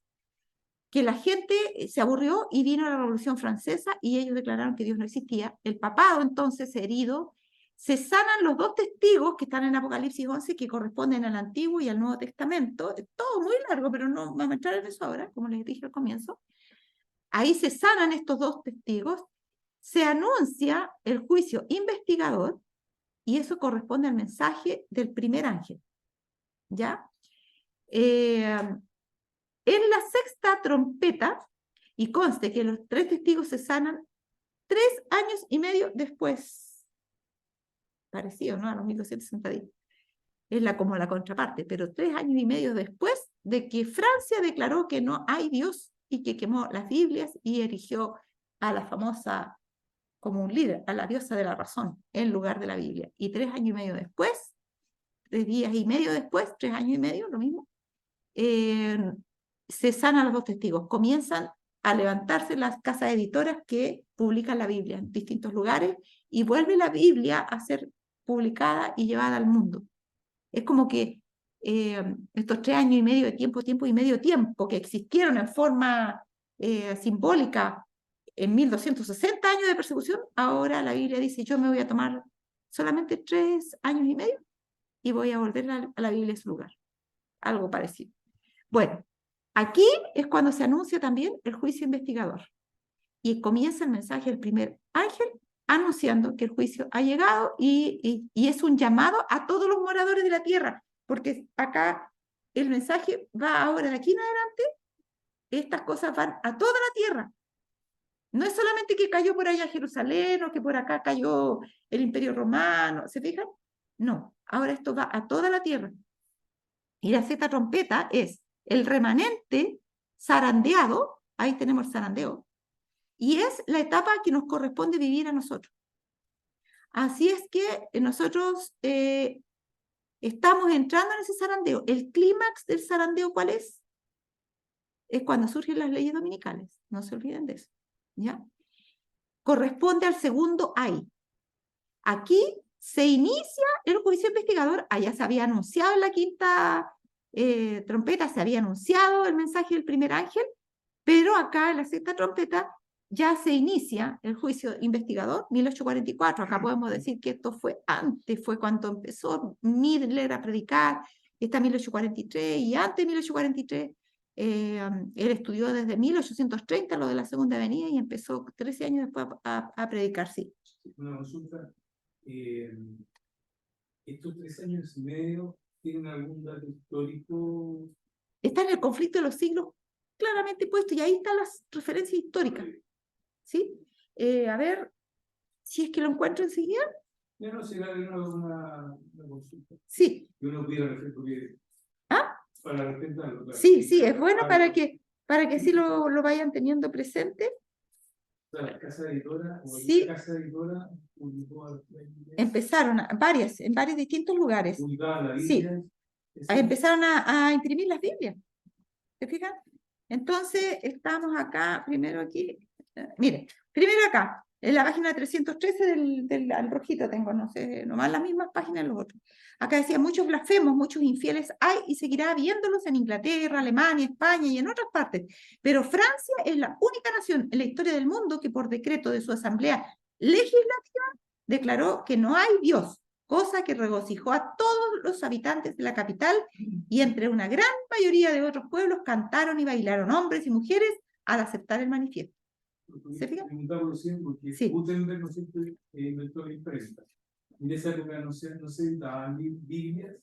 que la gente se aburrió y vino la Revolución Francesa y ellos declararon que Dios no existía. El papado entonces herido, se sanan los 2 testigos que están en Apocalipsis 11 que corresponden al Antiguo y al Nuevo Testamento. Todo muy largo, pero no vamos a entrar en eso ahora, como les dije al comienzo. Ahí se sanan estos 2 testigos, se anuncia el juicio investigador y eso corresponde al mensaje del primer ángel. ¿Ya? En la sexta trompeta, y conste que los 3 testigos se sanan 3 años y medio después. Parecido, ¿no? A los 1260 días. Es como la contraparte, pero 3 años y medio después de que Francia declaró que no hay Dios y que quemó las Biblias y erigió a la famosa, como un líder, a la diosa de la razón en lugar de la Biblia. Y 3 años y medio después, 3 días y medio después, 3 años y medio, lo mismo, se sanan los 2 testigos. Comienzan a levantarse las casas editoras que publican la Biblia en distintos lugares y vuelve la Biblia a ser publicada y llevada al mundo. Es como que estos 3 años y medio de tiempo y medio tiempo que existieron en forma simbólica en 1260 años de persecución, ahora la Biblia dice, yo me voy a tomar solamente 3 años y medio y voy a volver a la Biblia en su lugar. Algo parecido. Bueno, aquí es cuando se anuncia también el juicio investigador. Y comienza el mensaje del primer ángel anunciando que el juicio ha llegado y es un llamado a todos los moradores de la tierra, porque acá el mensaje va ahora de aquí en adelante, estas cosas van a toda la tierra. No es solamente que cayó por allá Jerusalén o que por acá cayó el Imperio Romano, ¿se fijan? No, ahora esto va a toda la tierra. Y la sexta trompeta es el remanente zarandeado, ahí tenemos el zarandeo, y es la etapa que nos corresponde vivir a nosotros. Así es que nosotros estamos entrando en ese zarandeo. El clímax del zarandeo, ¿cuál es? Es cuando surgen las leyes dominicales. No se olviden de eso. ¿Ya? Corresponde al segundo ay. Aquí se inicia el juicio investigador. Allá se había anunciado en la quinta trompeta, se había anunciado el mensaje del primer ángel, pero acá en la sexta trompeta ya se inicia el juicio investigador, 1844. Acá podemos decir que esto fue antes, fue cuando empezó Midler a predicar, está 1843, y antes de 1843, él estudió desde 1830 lo de la Segunda Avenida y empezó 13 años después a predicar, sí. Una consulta, estos 3 años y medio, ¿tienen algún dato histórico? Está en el conflicto de los siglos claramente puesto, y ahí están las referencias históricas. ¿Sí? A ver, si es que lo encuentro enseguida. Ya no será de nuevo una consulta. Sí. Que uno pudiera referir. ¿Ah? Para respetarlo. Claro. Sí, sí, es bueno para que sí lo vayan teniendo presente. O sea, la casa editora, o sí. la casa editora publicó empezaron en varios distintos lugares. La Biblia, sí. Empezaron a imprimir las Biblias. ¿Se fijan? Entonces, estamos acá, primero aquí. Miren, primero acá, en la página 313 del rojito tengo, no sé, nomás las mismas páginas de los otros. Acá decía, muchos blasfemos, muchos infieles hay y seguirá habiéndolos en Inglaterra, Alemania, España y en otras partes. Pero Francia es la única nación en la historia del mundo que por decreto de su asamblea legislativa declaró que no hay Dios, cosa que regocijó a todos los habitantes de la capital, y entre una gran mayoría de otros pueblos cantaron y bailaron hombres y mujeres al aceptar el manifiesto. ¿Se fijan? Porque sí. Gutenberg no siempre inventó la imprenta. En esa época no se editaban Biblias.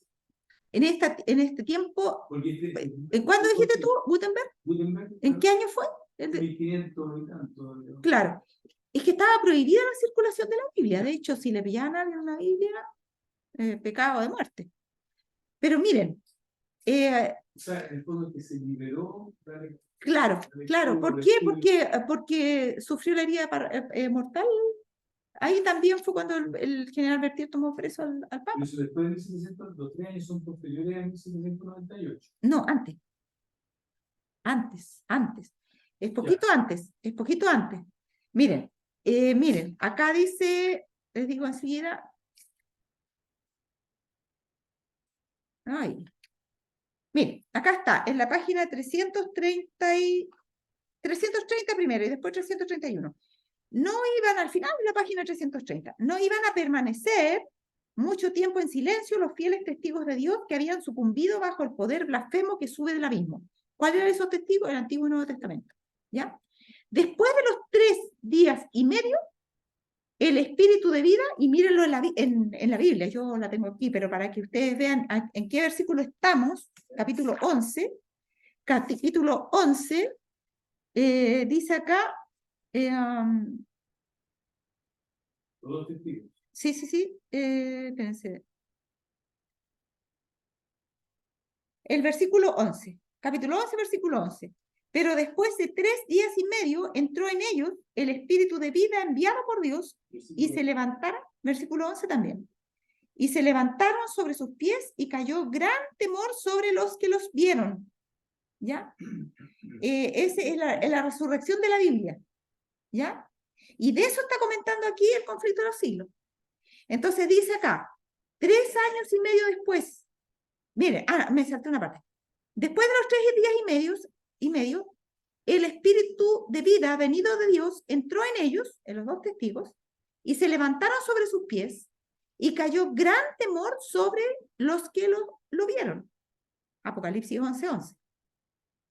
En este tiempo, ¿cuándo dijiste tú, Gutenberg? Gutenberg. ¿En qué año fue? 1500 y tanto. Claro, es que estaba prohibida la circulación de la Biblia. De hecho, si le pillaban a alguien una Biblia, pecado de muerte. Pero miren, o sea, en el fondo que se liberó. Claro. ¿Por qué? Porque sufrió la herida mortal. Ahí también fue cuando el general Berthier tomó preso al Papa. Pero eso después de 1700, los 3 años son posteriores a 1798. No, antes. Es poquito antes. Miren, acá dice, les digo enseguida. Miren, acá está, en la página 330 primero y después 331. No iban al final de la página 330, no iban a permanecer mucho tiempo en silencio los fieles testigos de Dios que habían sucumbido bajo el poder blasfemo que sube del abismo. ¿Cuáles eran esos testigos? El Antiguo y Nuevo Testamento. ¿Ya? Después de los 3 días y medio, el espíritu de vida, y mírenlo en la Biblia, yo la tengo aquí, pero para que ustedes vean en qué versículo estamos, capítulo 11, dice acá, Todos testigos. sí, espérense. El versículo 11, capítulo 11, versículo 11. Pero después de 3 días y medio entró en ellos el espíritu de vida enviado por Dios y se levantaron, versículo 11 también, y se levantaron sobre sus pies y cayó gran temor sobre los que los vieron. ¿Ya? Esa es la resurrección de la Biblia. ¿Ya? Y de eso está comentando aquí el conflicto de los siglos. Entonces dice acá, 3 años y medio después, mire, me salté una parte. Después de los 3 días y medio, el espíritu de vida venido de Dios entró en ellos, en los dos testigos, y se levantaron sobre sus pies, y cayó gran temor sobre los que lo vieron. Apocalipsis 11:11.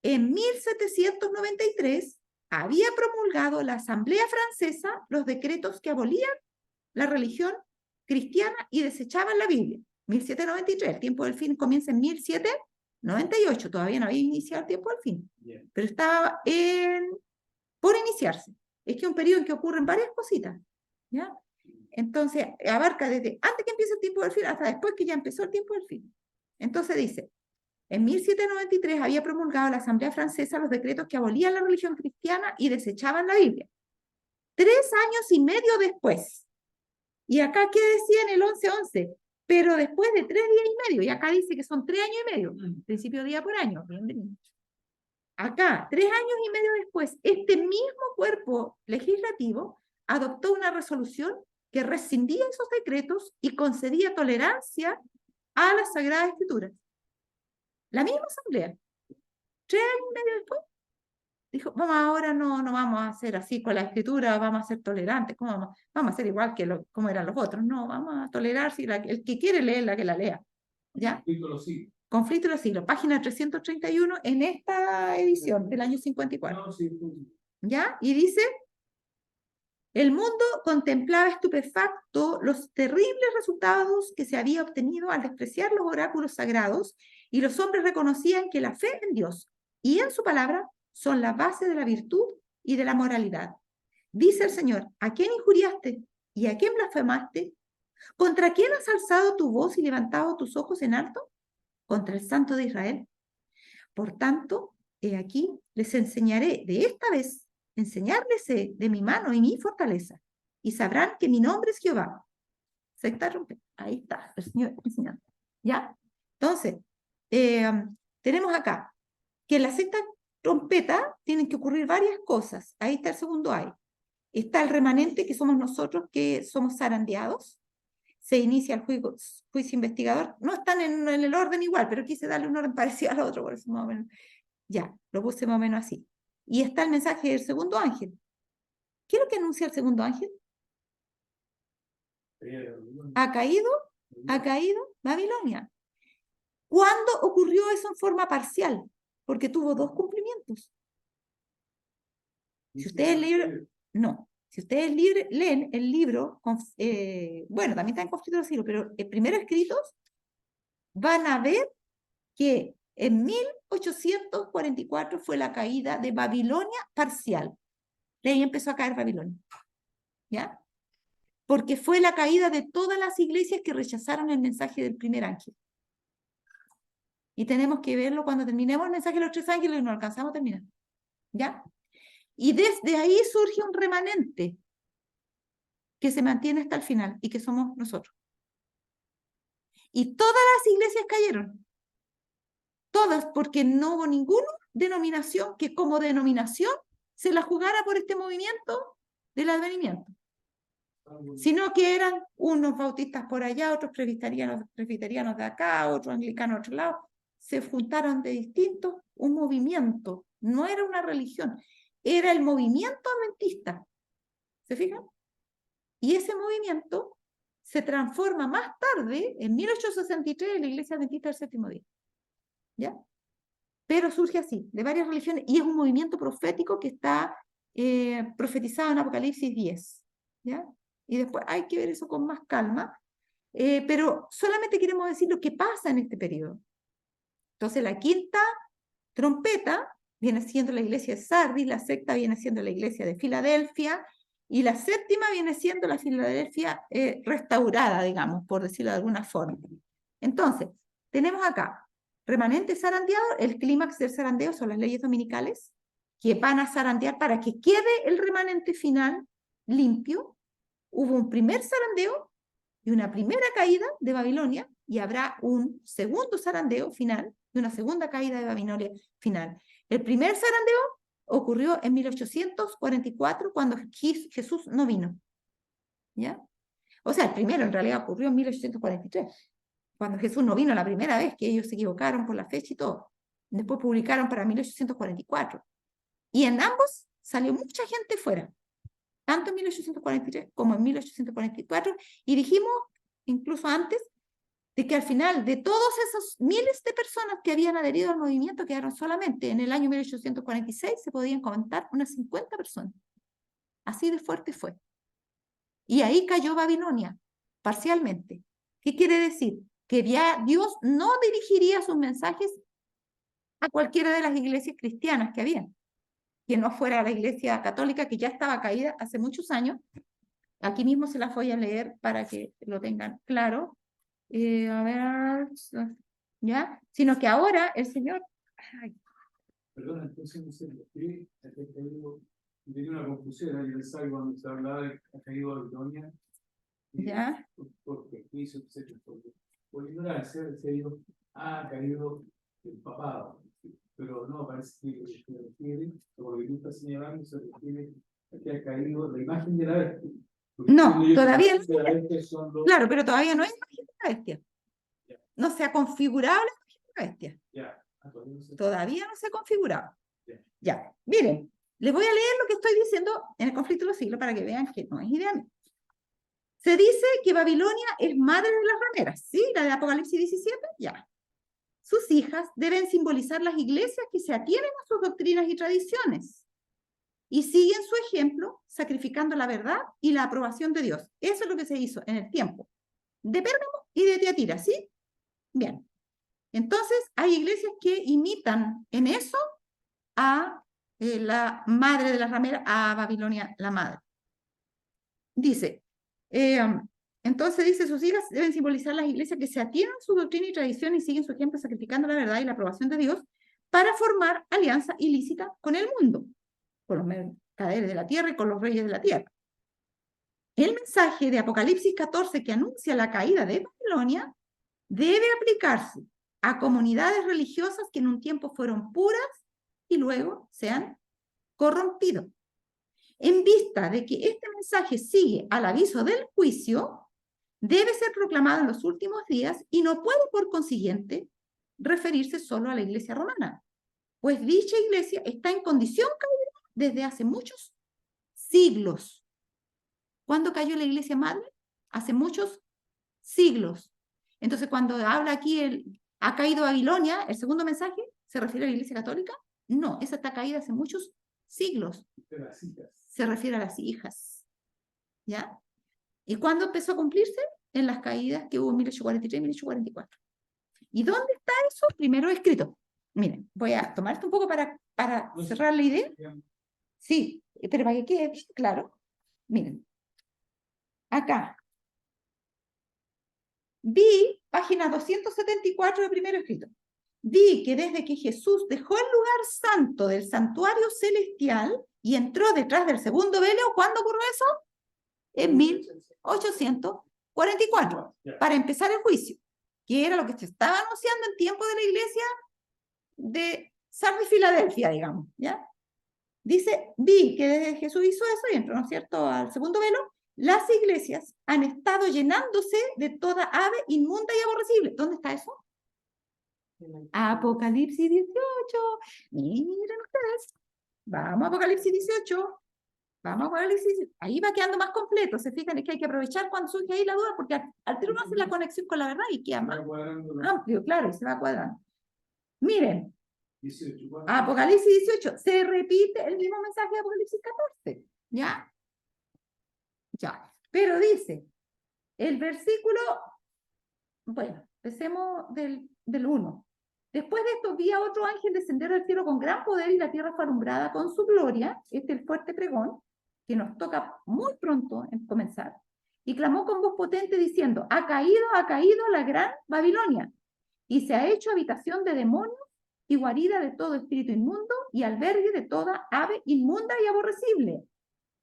En 1793 había promulgado la Asamblea Francesa los decretos que abolían la religión cristiana y desechaban la Biblia. 1793, el tiempo del fin comienza en 1798, todavía no había iniciado el tiempo del fin, pero estaba por iniciarse. Es que es un periodo en que ocurren varias cositas, ¿ya? Entonces, abarca desde antes que empiece el tiempo del fin hasta después que ya empezó el tiempo del fin. Entonces dice, en 1793 había promulgado la Asamblea Francesa los decretos que abolían la religión cristiana y desechaban la Biblia. 3 años y medio después, y acá, ¿qué decía en el 11:11? Pero después de 3 días y medio, y acá dice que son 3 años y medio, principio día por año, bienvenido. Acá, 3 años y medio después, este mismo cuerpo legislativo adoptó una resolución que rescindía esos decretos y concedía tolerancia a las Sagradas Escrituras. La misma asamblea, 3 años y medio después, dijo, vamos, ahora no vamos a hacer así con la escritura, vamos a ser tolerantes, ¿cómo vamos a hacer igual que como eran los otros? No, vamos a tolerar, si el que quiere leerla, que la lea. ¿Ya? Conflicto de los siglos, página 331 en esta edición del año 54. ¿Ya? Y dice, el mundo contemplaba estupefacto los terribles resultados que se había obtenido al despreciar los oráculos sagrados, y los hombres reconocían que la fe en Dios y en su palabra son la base de la virtud y de la moralidad. Dice el Señor, ¿a quién injuriaste y a quién blasfemaste? ¿Contra quién has alzado tu voz y levantado tus ojos en alto? Contra el Santo de Israel. Por tanto, he aquí, les enseñaré de esta vez, enseñarles de mi mano y mi fortaleza, y sabrán que mi nombre es Jehová. Sexta trompeta. Ahí está, el Señor enseñando. ¿Ya? Entonces, tenemos acá que en la sexta trompeta tienen que ocurrir varias cosas. Ahí está el segundo ay. Está el remanente, que somos nosotros, que somos zarandeados. Se inicia el juicio investigador. No están en el orden igual, pero quise darle un orden parecido al otro, por eso más o menos. Ya, lo puse más o menos así. Y está el mensaje del segundo ángel. ¿Qué es lo que anuncia el segundo ángel? Ha caído Babilonia. ¿Cuándo ocurrió eso en forma parcial? Porque tuvo 2 cumplimientos. Si ustedes leen el libro, bueno, también está en Conflicto de los Siglos, pero en primeros escritos, van a ver que en 1844 fue la caída de Babilonia parcial. De ahí empezó a caer Babilonia. ¿Ya? Porque fue la caída de todas las iglesias que rechazaron el mensaje del primer ángel. Y tenemos que verlo cuando terminemos el mensaje de los 3 ángeles y no alcanzamos a terminar. ¿Ya? Y desde ahí surge un remanente que se mantiene hasta el final y que somos nosotros. Y todas las iglesias cayeron. Todas, porque no hubo ninguna denominación que como denominación se la jugara por este movimiento del advenimiento. Sino que eran unos bautistas por allá, otros presbiterianos de acá, otros anglicanos de otro lado. Se juntaron de distintos, un movimiento. No era una religión, era el movimiento adventista. ¿Se fijan? Y ese movimiento se transforma más tarde, en 1863, en la Iglesia Adventista del Séptimo Día. ¿Ya? Pero surge así, de varias religiones, y es un movimiento profético que está profetizado en Apocalipsis 10. ¿Ya? Y después hay que ver eso con más calma, pero solamente queremos decir lo que pasa en este periodo. Entonces la quinta trompeta viene siendo la iglesia de Sardis, la sexta viene siendo la iglesia de Filadelfia, y la séptima viene siendo la Filadelfia restaurada, digamos, por decirlo de alguna forma. Entonces, tenemos acá remanente zarandeado, el clímax del zarandeo son las leyes dominicales, que van a zarandear para que quede el remanente final limpio. Hubo un primer zarandeo y una primera caída de Babilonia, y habrá un segundo zarandeo final y una segunda caída de Babilonia final. El primer zarandeo ocurrió en 1844, cuando Jesús no vino. ¿Ya? O sea, el primero en realidad ocurrió en 1843, cuando Jesús no vino la primera vez, que ellos se equivocaron por la fecha y todo. Después publicaron para 1844. Y en ambos salió mucha gente fuera, tanto en 1843 como en 1844, y dijimos, incluso antes, de que al final de todos esos miles de personas que habían adherido al movimiento, quedaron solamente en el año 1846, se podían contar unas 50 personas. Así de fuerte fue. Y ahí cayó Babilonia, parcialmente. ¿Qué quiere decir? Que ya Dios no dirigiría sus mensajes a cualquiera de las iglesias cristianas que habían, que no fuera la iglesia católica, que ya estaba caída hace muchos años. Aquí mismo se las voy a leer para que lo tengan claro. A ver, ¿ya? Sino que ahora el Señor... Ay, Perdón, entonces no sé, ¿qué ha caído? Tenía una confusión, ahí pensaba que cuando se hablaba de ha caído Babilonia, ¿ya? por prejuicio, etcétera, por ignorancia, se dijo, ha caído el papado. Pero no, parece que se refiere, como lo que tú estás señalando, se refiere a que ha caído la imagen de la bestia. No, todavía no. Claro, pero todavía no es imagen de la bestia. No se ha configurado la imagen de la bestia. ya. Todavía no se ha configurado. Ya, miren, les voy a leer lo que estoy diciendo en el conflicto de los siglos para que vean que no es idea mía. Se dice que Babilonia es madre de las rameras, ¿sí? La de Apocalipsis 17, ya. Sus hijas deben simbolizar las iglesias que se atienen a sus doctrinas y tradiciones y siguen su ejemplo sacrificando la verdad y la aprobación de Dios. Eso es lo que se hizo en el tiempo de Pérgamo y de Tiatira, ¿sí? Bien. Entonces, hay iglesias que imitan en eso a la madre de las rameras, a Babilonia la madre. Dice, entonces dice, sus hijas deben simbolizar las iglesias que se atienen a su doctrina y tradición y siguen su ejemplo sacrificando la verdad y la aprobación de Dios para formar alianza ilícita con el mundo, con los mercaderes de la tierra y con los reyes de la tierra. El mensaje de Apocalipsis 14 que anuncia la caída de Babilonia debe aplicarse a comunidades religiosas que en un tiempo fueron puras y luego se han corrompido. En vista de que este mensaje sigue al aviso del juicio, debe ser proclamado en los últimos días y no puede, por consiguiente, referirse solo a la iglesia romana, pues dicha iglesia está en condición caída desde hace muchos siglos. ¿Cuándo cayó la iglesia madre? Hace muchos siglos. Entonces, cuando habla aquí ha caído Babilonia, el segundo mensaje, ¿se refiere a la iglesia católica? No, esa está caída hace muchos siglos. Se refiere a las hijas. ¿Ya? ¿Y cuándo empezó a cumplirse? En las caídas que hubo en 1843 y 1844. ¿Y dónde está eso? Primero escrito. Miren, voy a tomar esto un poco para cerrar la idea. Sí, pero para que quede bien claro. Miren, acá. Vi, página 274 de primero escrito. Vi que desde que Jesús dejó el lugar santo del santuario celestial y entró detrás del segundo velo, ¿cuándo ocurrió eso? En 1844, para empezar el juicio, que era lo que se estaba anunciando en tiempo de la iglesia de Sardis, Filadelfia, digamos, ¿ya? Dice, vi que desde que Jesús hizo eso y entró, ¿no es cierto?, al segundo velo, las iglesias han estado llenándose de toda ave inmunda y aborrecible. ¿Dónde está eso? Apocalipsis 18. Miren ustedes. Vamos a Apocalipsis 18. Vamos a Apocalipsis 18. Ahí va quedando más completo. Se fijan, es que hay que aprovechar cuando surge ahí la duda, porque al tiro no hace la conexión con la verdad y queda más amplio, claro, y se va cuadrando. Miren. 18, Apocalipsis 18. Se repite el mismo mensaje de Apocalipsis 14. ¿Ya? Ya. Pero dice, el versículo, bueno, empecemos del 1. Después de esto vi a otro ángel descender del cielo con gran poder y la tierra fue alumbrada con su gloria. Este es el fuerte pregón que nos toca muy pronto en comenzar. Y clamó con voz potente diciendo, ha caído la gran Babilonia y se ha hecho habitación de demonios y guarida de todo espíritu inmundo y albergue de toda ave inmunda y aborrecible.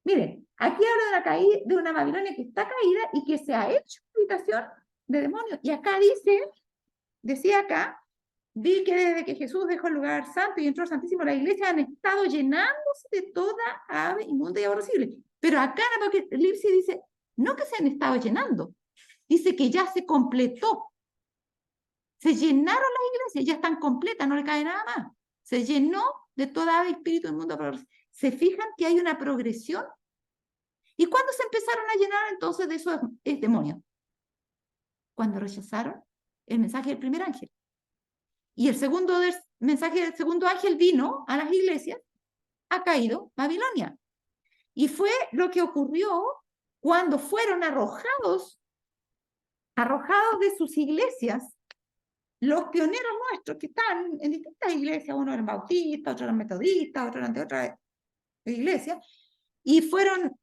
Miren, aquí habla de una Babilonia que está caída y que se ha hecho habitación de demonios. Y acá decía acá, vi que desde que Jesús dejó el lugar santo y entró al Santísimo, la iglesia han estado llenándose de toda ave inmunda y aborrecible. Pero acá en Apocalipsis dice, no que se han estado llenando, dice que ya se completó. Se llenaron las iglesias, ya están completas, no le cae nada más. Se llenó de toda ave y espíritu del mundo. ¿Se fijan que hay una progresión? ¿Y cuándo se empezaron a llenar entonces de esos demonios? Cuando rechazaron el mensaje del primer ángel. Y el mensaje del segundo ángel vino a las iglesias, ha caído Babilonia. Y fue lo que ocurrió cuando fueron arrojados de sus iglesias los pioneros nuestros que están en distintas iglesias, uno eran bautistas, otros eran metodistas, otros eran de otra iglesia, y fueron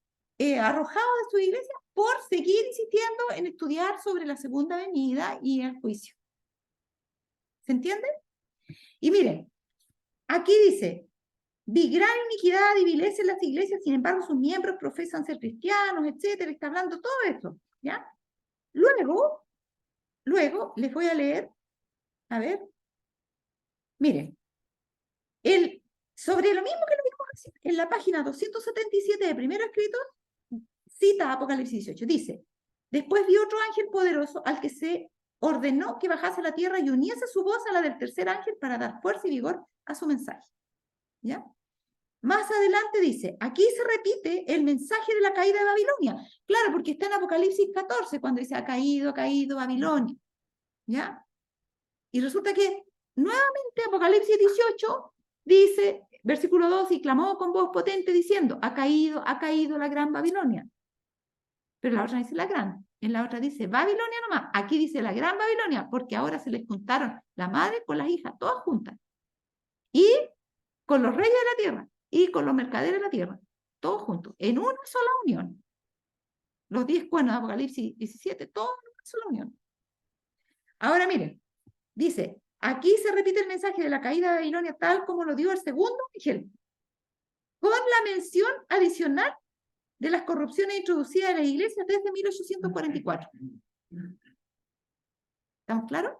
arrojados de su iglesia por seguir insistiendo en estudiar sobre la segunda venida y el juicio. ¿Se entiende? Y miren, aquí dice, vi gran iniquidad y vileza en las iglesias, sin embargo sus miembros profesan ser cristianos, etcétera, está hablando todo esto, ¿ya? Luego les voy a leer, a ver, miren, sobre lo mismo que lo vimos en la página 277 de Primero Escritos, cita Apocalipsis 18, dice, después vi otro ángel poderoso al que se ordenó que bajase a la tierra y uniese su voz a la del tercer ángel para dar fuerza y vigor a su mensaje, ¿ya? Más adelante dice, aquí se repite el mensaje de la caída de Babilonia. Claro, porque está en Apocalipsis 14, cuando dice, ha caído Babilonia. ¿Ya? Y resulta que nuevamente Apocalipsis 18 dice, versículo 2, y clamó con voz potente diciendo, ha caído la gran Babilonia. Pero la otra dice la gran, en la otra dice Babilonia nomás. Aquí dice la gran Babilonia, porque ahora se les juntaron la madre con las hijas, todas juntas. Y con los reyes de la tierra. Y con los mercaderes de la tierra, todos juntos, en una sola unión. Los 10 cuernos de Apocalipsis 17, todos en una sola unión. Ahora miren, dice, aquí se repite el mensaje de la caída de Babilonia tal como lo dio el segundo ángel, con la mención adicional de las corrupciones introducidas en las iglesias desde 1844. ¿Estamos claros?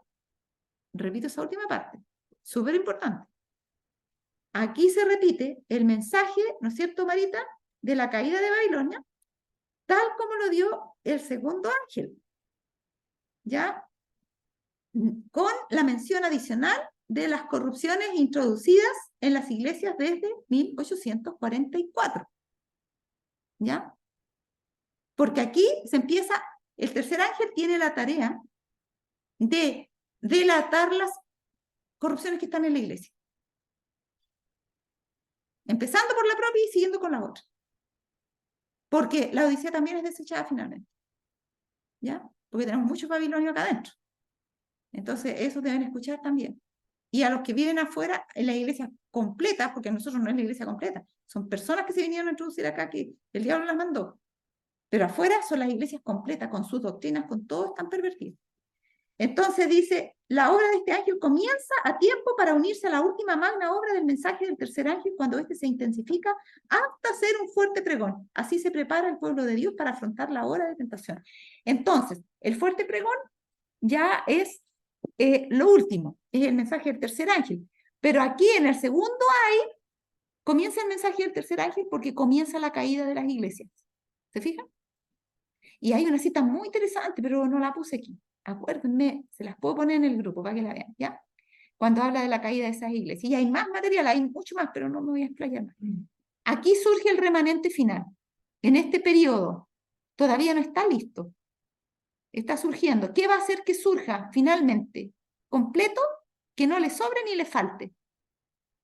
Repito esa última parte, súper importante. Aquí se repite el mensaje, ¿no es cierto, Marita?, de la caída de Babilonia, tal como lo dio el segundo ángel, ¿ya? Con la mención adicional de las corrupciones introducidas en las iglesias desde 1844, ¿ya? Porque aquí se empieza, el tercer ángel tiene la tarea de delatar las corrupciones que están en la iglesia. Empezando por la propia y siguiendo con la otra. Porque la Odisea también es desechada finalmente. ¿Ya? Porque tenemos muchos babilonios acá adentro. Entonces, esos deben escuchar también. Y a los que viven afuera, en las iglesias completas, porque nosotros no es la iglesia completa, son personas que se vinieron a introducir acá, que el diablo las mandó. Pero afuera son las iglesias completas, con sus doctrinas, con todo, están pervertidos. Entonces dice, la obra de este ángel comienza a tiempo para unirse a la última magna obra del mensaje del tercer ángel cuando éste se intensifica hasta ser un fuerte pregón. Así se prepara el pueblo de Dios para afrontar la hora de tentación. Entonces, el fuerte pregón ya es lo último, es el mensaje del tercer ángel. Pero aquí en el segundo comienza el mensaje del tercer ángel porque comienza la caída de las iglesias. ¿Se fijan? Y hay una cita muy interesante, pero no la puse aquí. Acuérdenme, se las puedo poner en el grupo para que la vean, ¿ya? Cuando habla de la caída de esas iglesias. Y hay más material, hay mucho más, pero no me voy a explayar más. Aquí surge el remanente final. En este periodo, todavía no está listo. Está surgiendo. ¿Qué va a hacer que surja finalmente? Completo, que no le sobre ni le falte.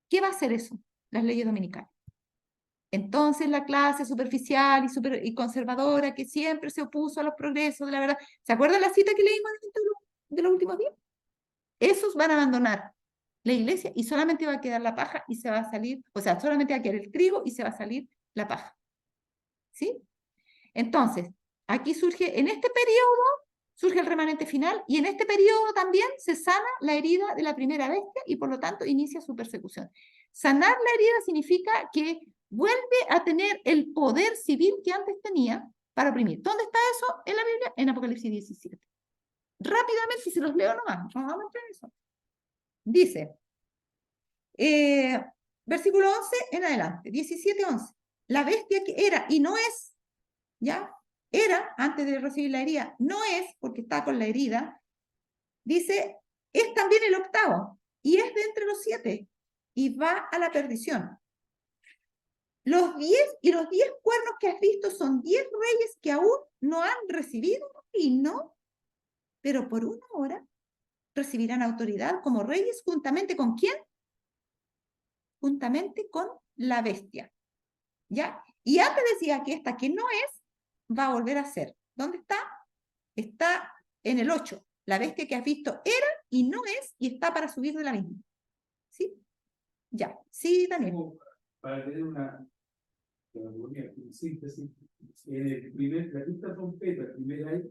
¿Qué va a hacer eso? Las leyes dominicales. Entonces la clase superficial y conservadora que siempre se opuso a los progresos de la verdad. ¿Se acuerdan la cita que leímos de los últimos días? Esos van a abandonar la iglesia y solamente va a quedar la paja y se va a salir, o sea, solamente va a quedar el trigo y se va a salir la paja. ¿Sí? Entonces, aquí surge, en este periodo, surge el remanente final y en este periodo también se sana la herida de la primera bestia y por lo tanto inicia su persecución. Sanar la herida significa que vuelve a tener el poder civil que antes tenía para oprimir. ¿Dónde está eso en la Biblia? En Apocalipsis 17. Rápidamente, si se los leo nomás, no vamos a entrar en eso. Dice, versículo 11 en adelante, 17-11. La bestia que era y no es, ¿ya? Era, antes de recibir la herida, no es, porque está con la herida, dice, es también el octavo, y es de entre los 7. y va a la perdición. Los 10 cuernos que has visto son 10 reyes que aún no han recibido reino, pero por una hora recibirán autoridad como reyes juntamente ¿con quién? Juntamente con la bestia. ¿Ya? Y antes decía que esta que no es, va a volver a ser. ¿Dónde está? Está en el 8. La bestia que has visto era y no es y está para subir de la misma. ¿Sí? Ya. Sí, Daniel. Como para tener una síntesis, la quinta trompeta, el primer aire,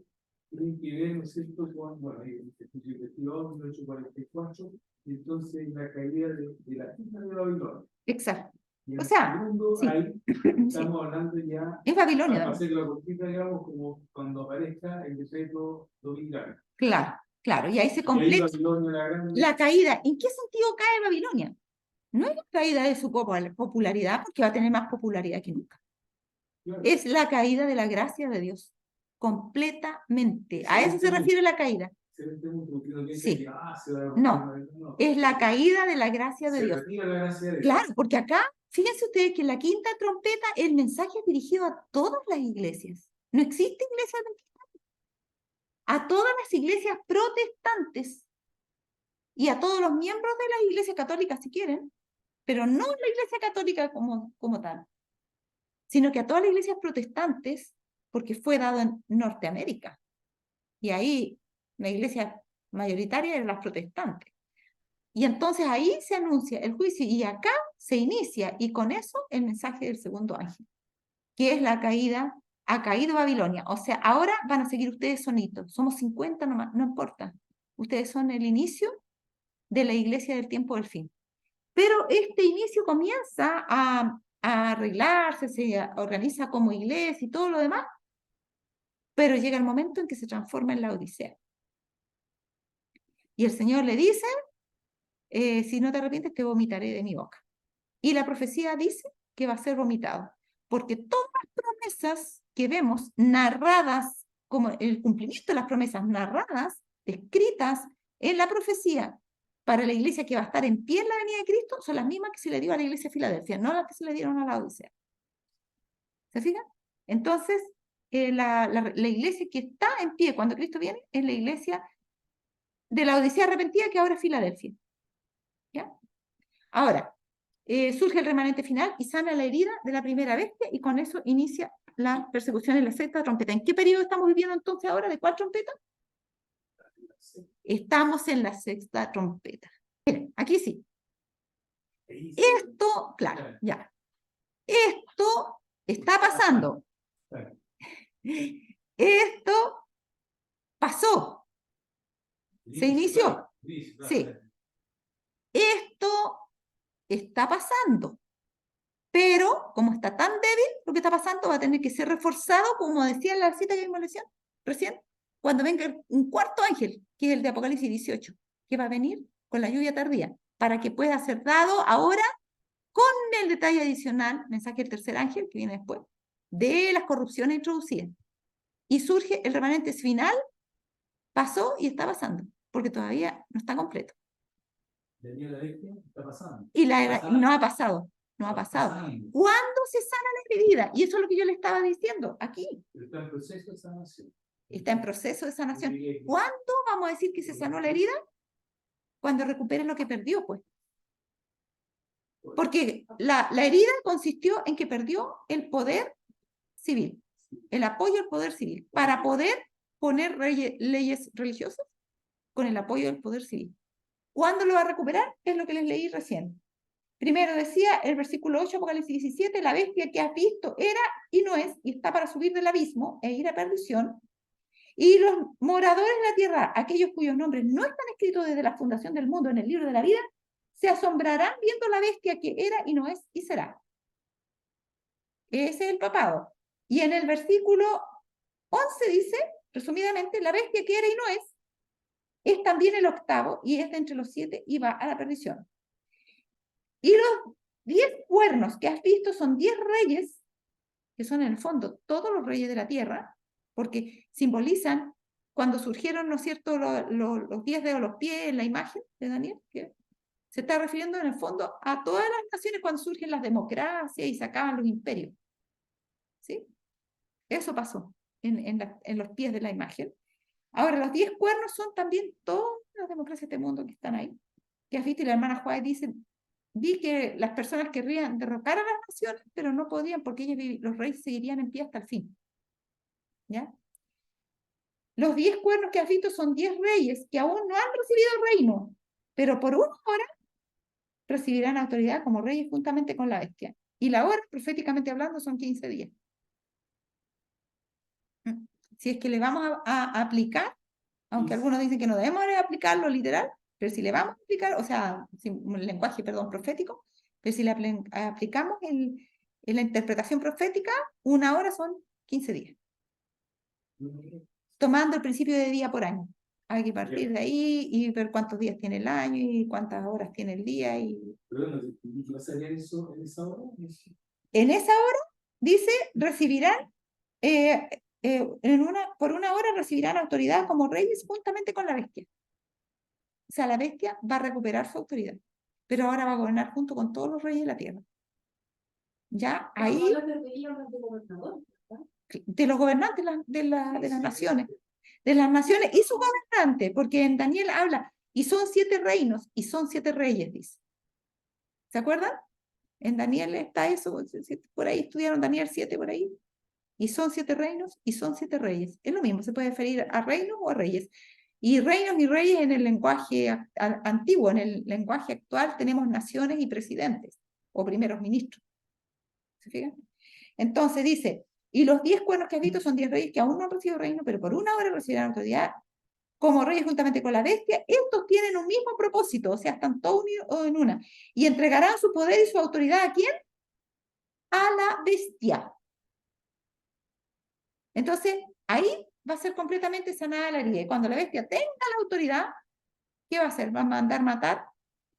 tienen que ver, ¿no es cierto?, con, bueno, el estudio investigado en 1844, y entonces la caída de la quinta de Babilonia. Exacto. Y en O sea, el segundo, sí. ahí Sí. estamos hablando ya, Es Babilonia, para Daniel. hacer la cortita, digamos, como cuando aparezca el decreto dominicano. Claro, claro. Y ahí se Y ahí completa Babilonia la grande. la caída. ¿En qué sentido cae Babilonia? No es la caída de su popularidad, porque va a tener más popularidad que nunca. Claro. Es la caída de la gracia de Dios. Completamente. A eso se refiere la caída. Sí. No. Es la caída de la gracia de Dios. Claro, porque acá, fíjense ustedes que en la quinta trompeta el mensaje es dirigido a todas las iglesias. No existe iglesia protestante. A todas las iglesias protestantes y a todos los miembros de las iglesias católicas si quieren, pero no la iglesia católica como tal, sino que a todas las iglesias protestantes, porque fue dado en Norteamérica. Y ahí la iglesia mayoritaria eran las protestantes. Y entonces ahí se anuncia el juicio y acá se inicia, y con eso el mensaje del segundo ángel, que es la caída, ha caído Babilonia. O sea, ahora van a seguir ustedes solitos. Somos 50 nomás, no importa. Ustedes son el inicio de la iglesia del tiempo del fin. Pero este inicio comienza a arreglarse, se organiza como iglesia y todo lo demás, pero llega el momento en que se transforma en la Odisea. Y el Señor le dice, si no te arrepientes, te vomitaré de mi boca. Y la profecía dice que va a ser vomitado, porque todas las promesas que vemos narradas, como el cumplimiento de las promesas narradas, escritas en la profecía, para la iglesia que va a estar en pie en la venida de Cristo, son las mismas que se le dio a la iglesia de Filadelfia, no las que se le dieron a la Odisea. ¿Se fijan? Entonces, la iglesia que está en pie cuando Cristo viene es la iglesia de la Odisea arrepentida, que ahora es Filadelfia. ¿Ya? Ahora, surge el remanente final y sana la herida de la primera bestia, y con eso inicia la persecución en la sexta trompeta. ¿En qué periodo estamos viviendo entonces ahora? ¿De cuál trompeta? Estamos en la sexta trompeta. Miren, aquí sí. Esto, claro, ya. Esto está pasando. Esto pasó. Se inició. Sí. Esto está pasando. Pero, como está tan débil, lo que está pasando va a tener que ser reforzado, como decía en la cita que vimos recién, cuando venga un cuarto ángel, que es el de Apocalipsis 18, que va a venir con la lluvia tardía, para que pueda ser dado ahora con el detalle adicional, mensaje del tercer ángel, que viene después, de las corrupciones introducidas. Y surge el remanente final, pasó y está pasando, porque todavía no está completo. Está pasando. Y no ha pasado. No ha pasado. ¿Cuándo se sana la herida? Y eso es lo que yo le estaba diciendo aquí. Está en proceso de sanación. Está en proceso de sanación. ¿Cuándo vamos a decir que se sanó la herida? Cuando recupere lo que perdió, pues. Porque la herida consistió en que perdió el poder civil, el apoyo al poder civil, para poder poner leyes religiosas con el apoyo del poder civil. ¿Cuándo lo va a recuperar? Es lo que les leí recién. Primero decía el versículo 8, Apocalipsis 17, la bestia que has visto era y no es, y está para subir del abismo e ir a perdición. Y los moradores de la tierra, aquellos cuyos nombres no están escritos desde la fundación del mundo en el libro de la vida, se asombrarán viendo la bestia que era y no es y será. Ese es el papado. Y en el versículo 11 dice, resumidamente, la bestia que era y no es también el octavo, y es de entre los 7 y va a la perdición. Y los 10 cuernos que has visto son 10 reyes, que son en el fondo todos los reyes de la tierra, porque simbolizan cuando surgieron, ¿no es cierto?, los 10 dedos, los pies en la imagen de Daniel, que Se está refiriendo en el fondo a todas las naciones cuando surgen las democracias y se acaban los imperios. ¿Sí? Eso pasó en los pies de la imagen. Ahora, los 10 cuernos son también todas las democracias del mundo que están ahí. Que Afita y la hermana Juárez dicen, vi que las personas querrían derrocar a las naciones, pero no podían porque los reyes seguirían en pie hasta el fin. ¿Ya? Los 10 cuernos que has visto son 10 reyes que aún no han recibido el reino, pero por una hora recibirán autoridad como reyes juntamente con la bestia. Y la hora, proféticamente hablando, son 15 días. Si es que le vamos a aplicar, aunque algunos dicen que no debemos aplicarlo literal, pero si le vamos a aplicar, o sea, un lenguaje, perdón, profético, pero si le aplicamos en la interpretación profética, una hora son 15 días. Tomando el principio de día por año. Hay que partir de ahí y ver cuántos días tiene el año y cuántas horas tiene el día. ¿Pero va a salir eso en esa hora? En esa hora, dice, recibirán, por una hora recibirán autoridad como reyes juntamente con la bestia. O sea, la bestia va a recuperar su autoridad, pero ahora va a gobernar junto con todos los reyes de la tierra. Ya, ahí, de los gobernantes de las naciones. De las naciones y sus gobernantes, porque en Daniel habla, y son 7 reinos, y son 7 reyes, dice. ¿Se acuerdan? En Daniel está eso, por ahí estudiaron Daniel 7 por ahí. Y son 7 reinos, y son 7 reyes. Es lo mismo, se puede referir a reinos o a reyes. Y reinos y reyes en el lenguaje antiguo, en el lenguaje actual tenemos naciones y presidentes, o primeros ministros. ¿Se fijan? Entonces dice, y los 10 cuernos que has visto son 10 reyes que aún no han recibido reino, pero por una hora recibirán autoridad como reyes juntamente con la bestia. Estos tienen un mismo propósito, o sea, están todos unidos en una. Y entregarán su poder y su autoridad ¿a quién? A la bestia. Entonces, ahí va a ser completamente sanada la herida. Y cuando la bestia tenga la autoridad, ¿qué va a hacer? Va a mandar matar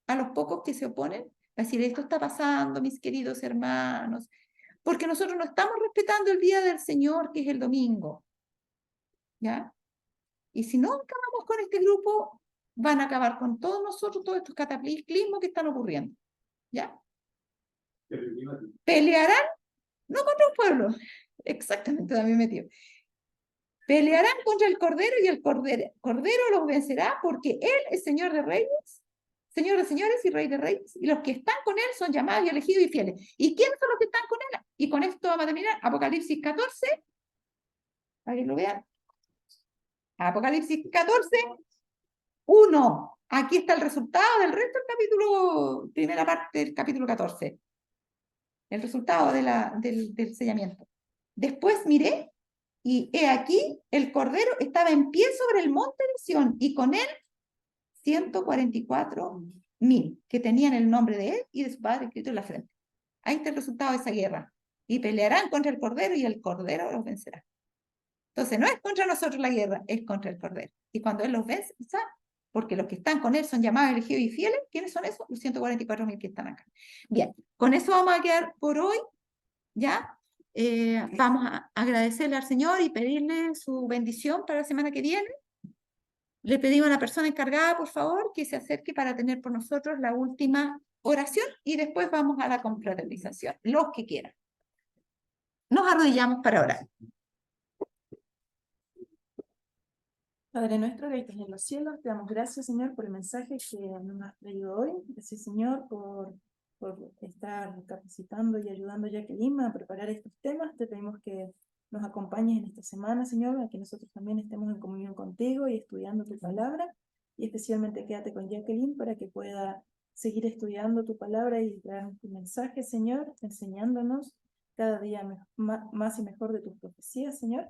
a los pocos que se oponen. Va a decir, esto está pasando, mis queridos hermanos, porque nosotros no estamos respetando el día del Señor, que es el domingo. ¿Ya? Y si no acabamos con este grupo, van a acabar con todos nosotros, todos estos cataclismos que están ocurriendo. ¿Ya? Pelearán, no contra un pueblo, exactamente, también metido. Pelearán contra el Cordero y el Cordero los vencerá porque Él es Señor de reyes, Señor de señores y Rey de reyes. Y los que están con Él son llamados y elegidos y fieles. ¿Y quiénes son los que están con Él? Y con esto vamos a terminar. Apocalipsis 14. Para que lo vean. Apocalipsis 14. 1. Aquí está el resultado del resto del capítulo, primera parte del capítulo 14. El resultado del sellamiento. Después miré, y he aquí, el Cordero estaba en pie sobre el monte de Sión, y con él 144.000, que tenían el nombre de él y de su padre escrito en la frente. Ahí está el resultado de esa guerra. Y pelearán contra el Cordero, y el Cordero los vencerá. Entonces, no es contra nosotros la guerra, es contra el Cordero. Y cuando él los vence, porque los que están con él son llamados, elegidos y fieles. ¿Quiénes son esos? Los 144.000 que están acá. Bien, con eso vamos a quedar por hoy. ¿Ya? Vamos a agradecerle al Señor y pedirle su bendición para la semana que viene. Le pedimos a la persona encargada, por favor, que se acerque para tener por nosotros la última oración y después vamos a la confraternización, los que quieran. Nos arrodillamos para orar. Padre nuestro que estás en los cielos, te damos gracias, Señor, por el mensaje que nos has traído hoy. Gracias, Señor, por estar capacitando y ayudando a Jacqueline a preparar estos temas. Te pedimos que nos acompañes en esta semana, Señor, a que nosotros también estemos en comunión contigo y estudiando tu palabra. Y especialmente quédate con Jacqueline para que pueda seguir estudiando tu palabra y traer tu mensaje, Señor, enseñándonos cada día más y mejor de tus profecías, Señor.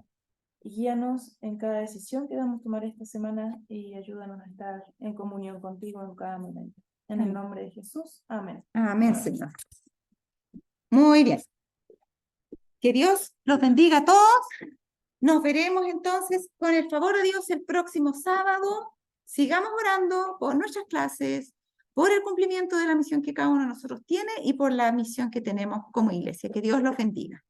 Y guíanos en cada decisión que debamos tomar esta semana y ayúdanos a estar en comunión contigo en cada momento. En el nombre de Jesús. Amén. Amén, Señor. Muy bien. Que Dios los bendiga a todos. Nos veremos entonces con el favor de Dios el próximo sábado. Sigamos orando por nuestras clases, por el cumplimiento de la misión que cada uno de nosotros tiene y por la misión que tenemos como iglesia. Que Dios los bendiga.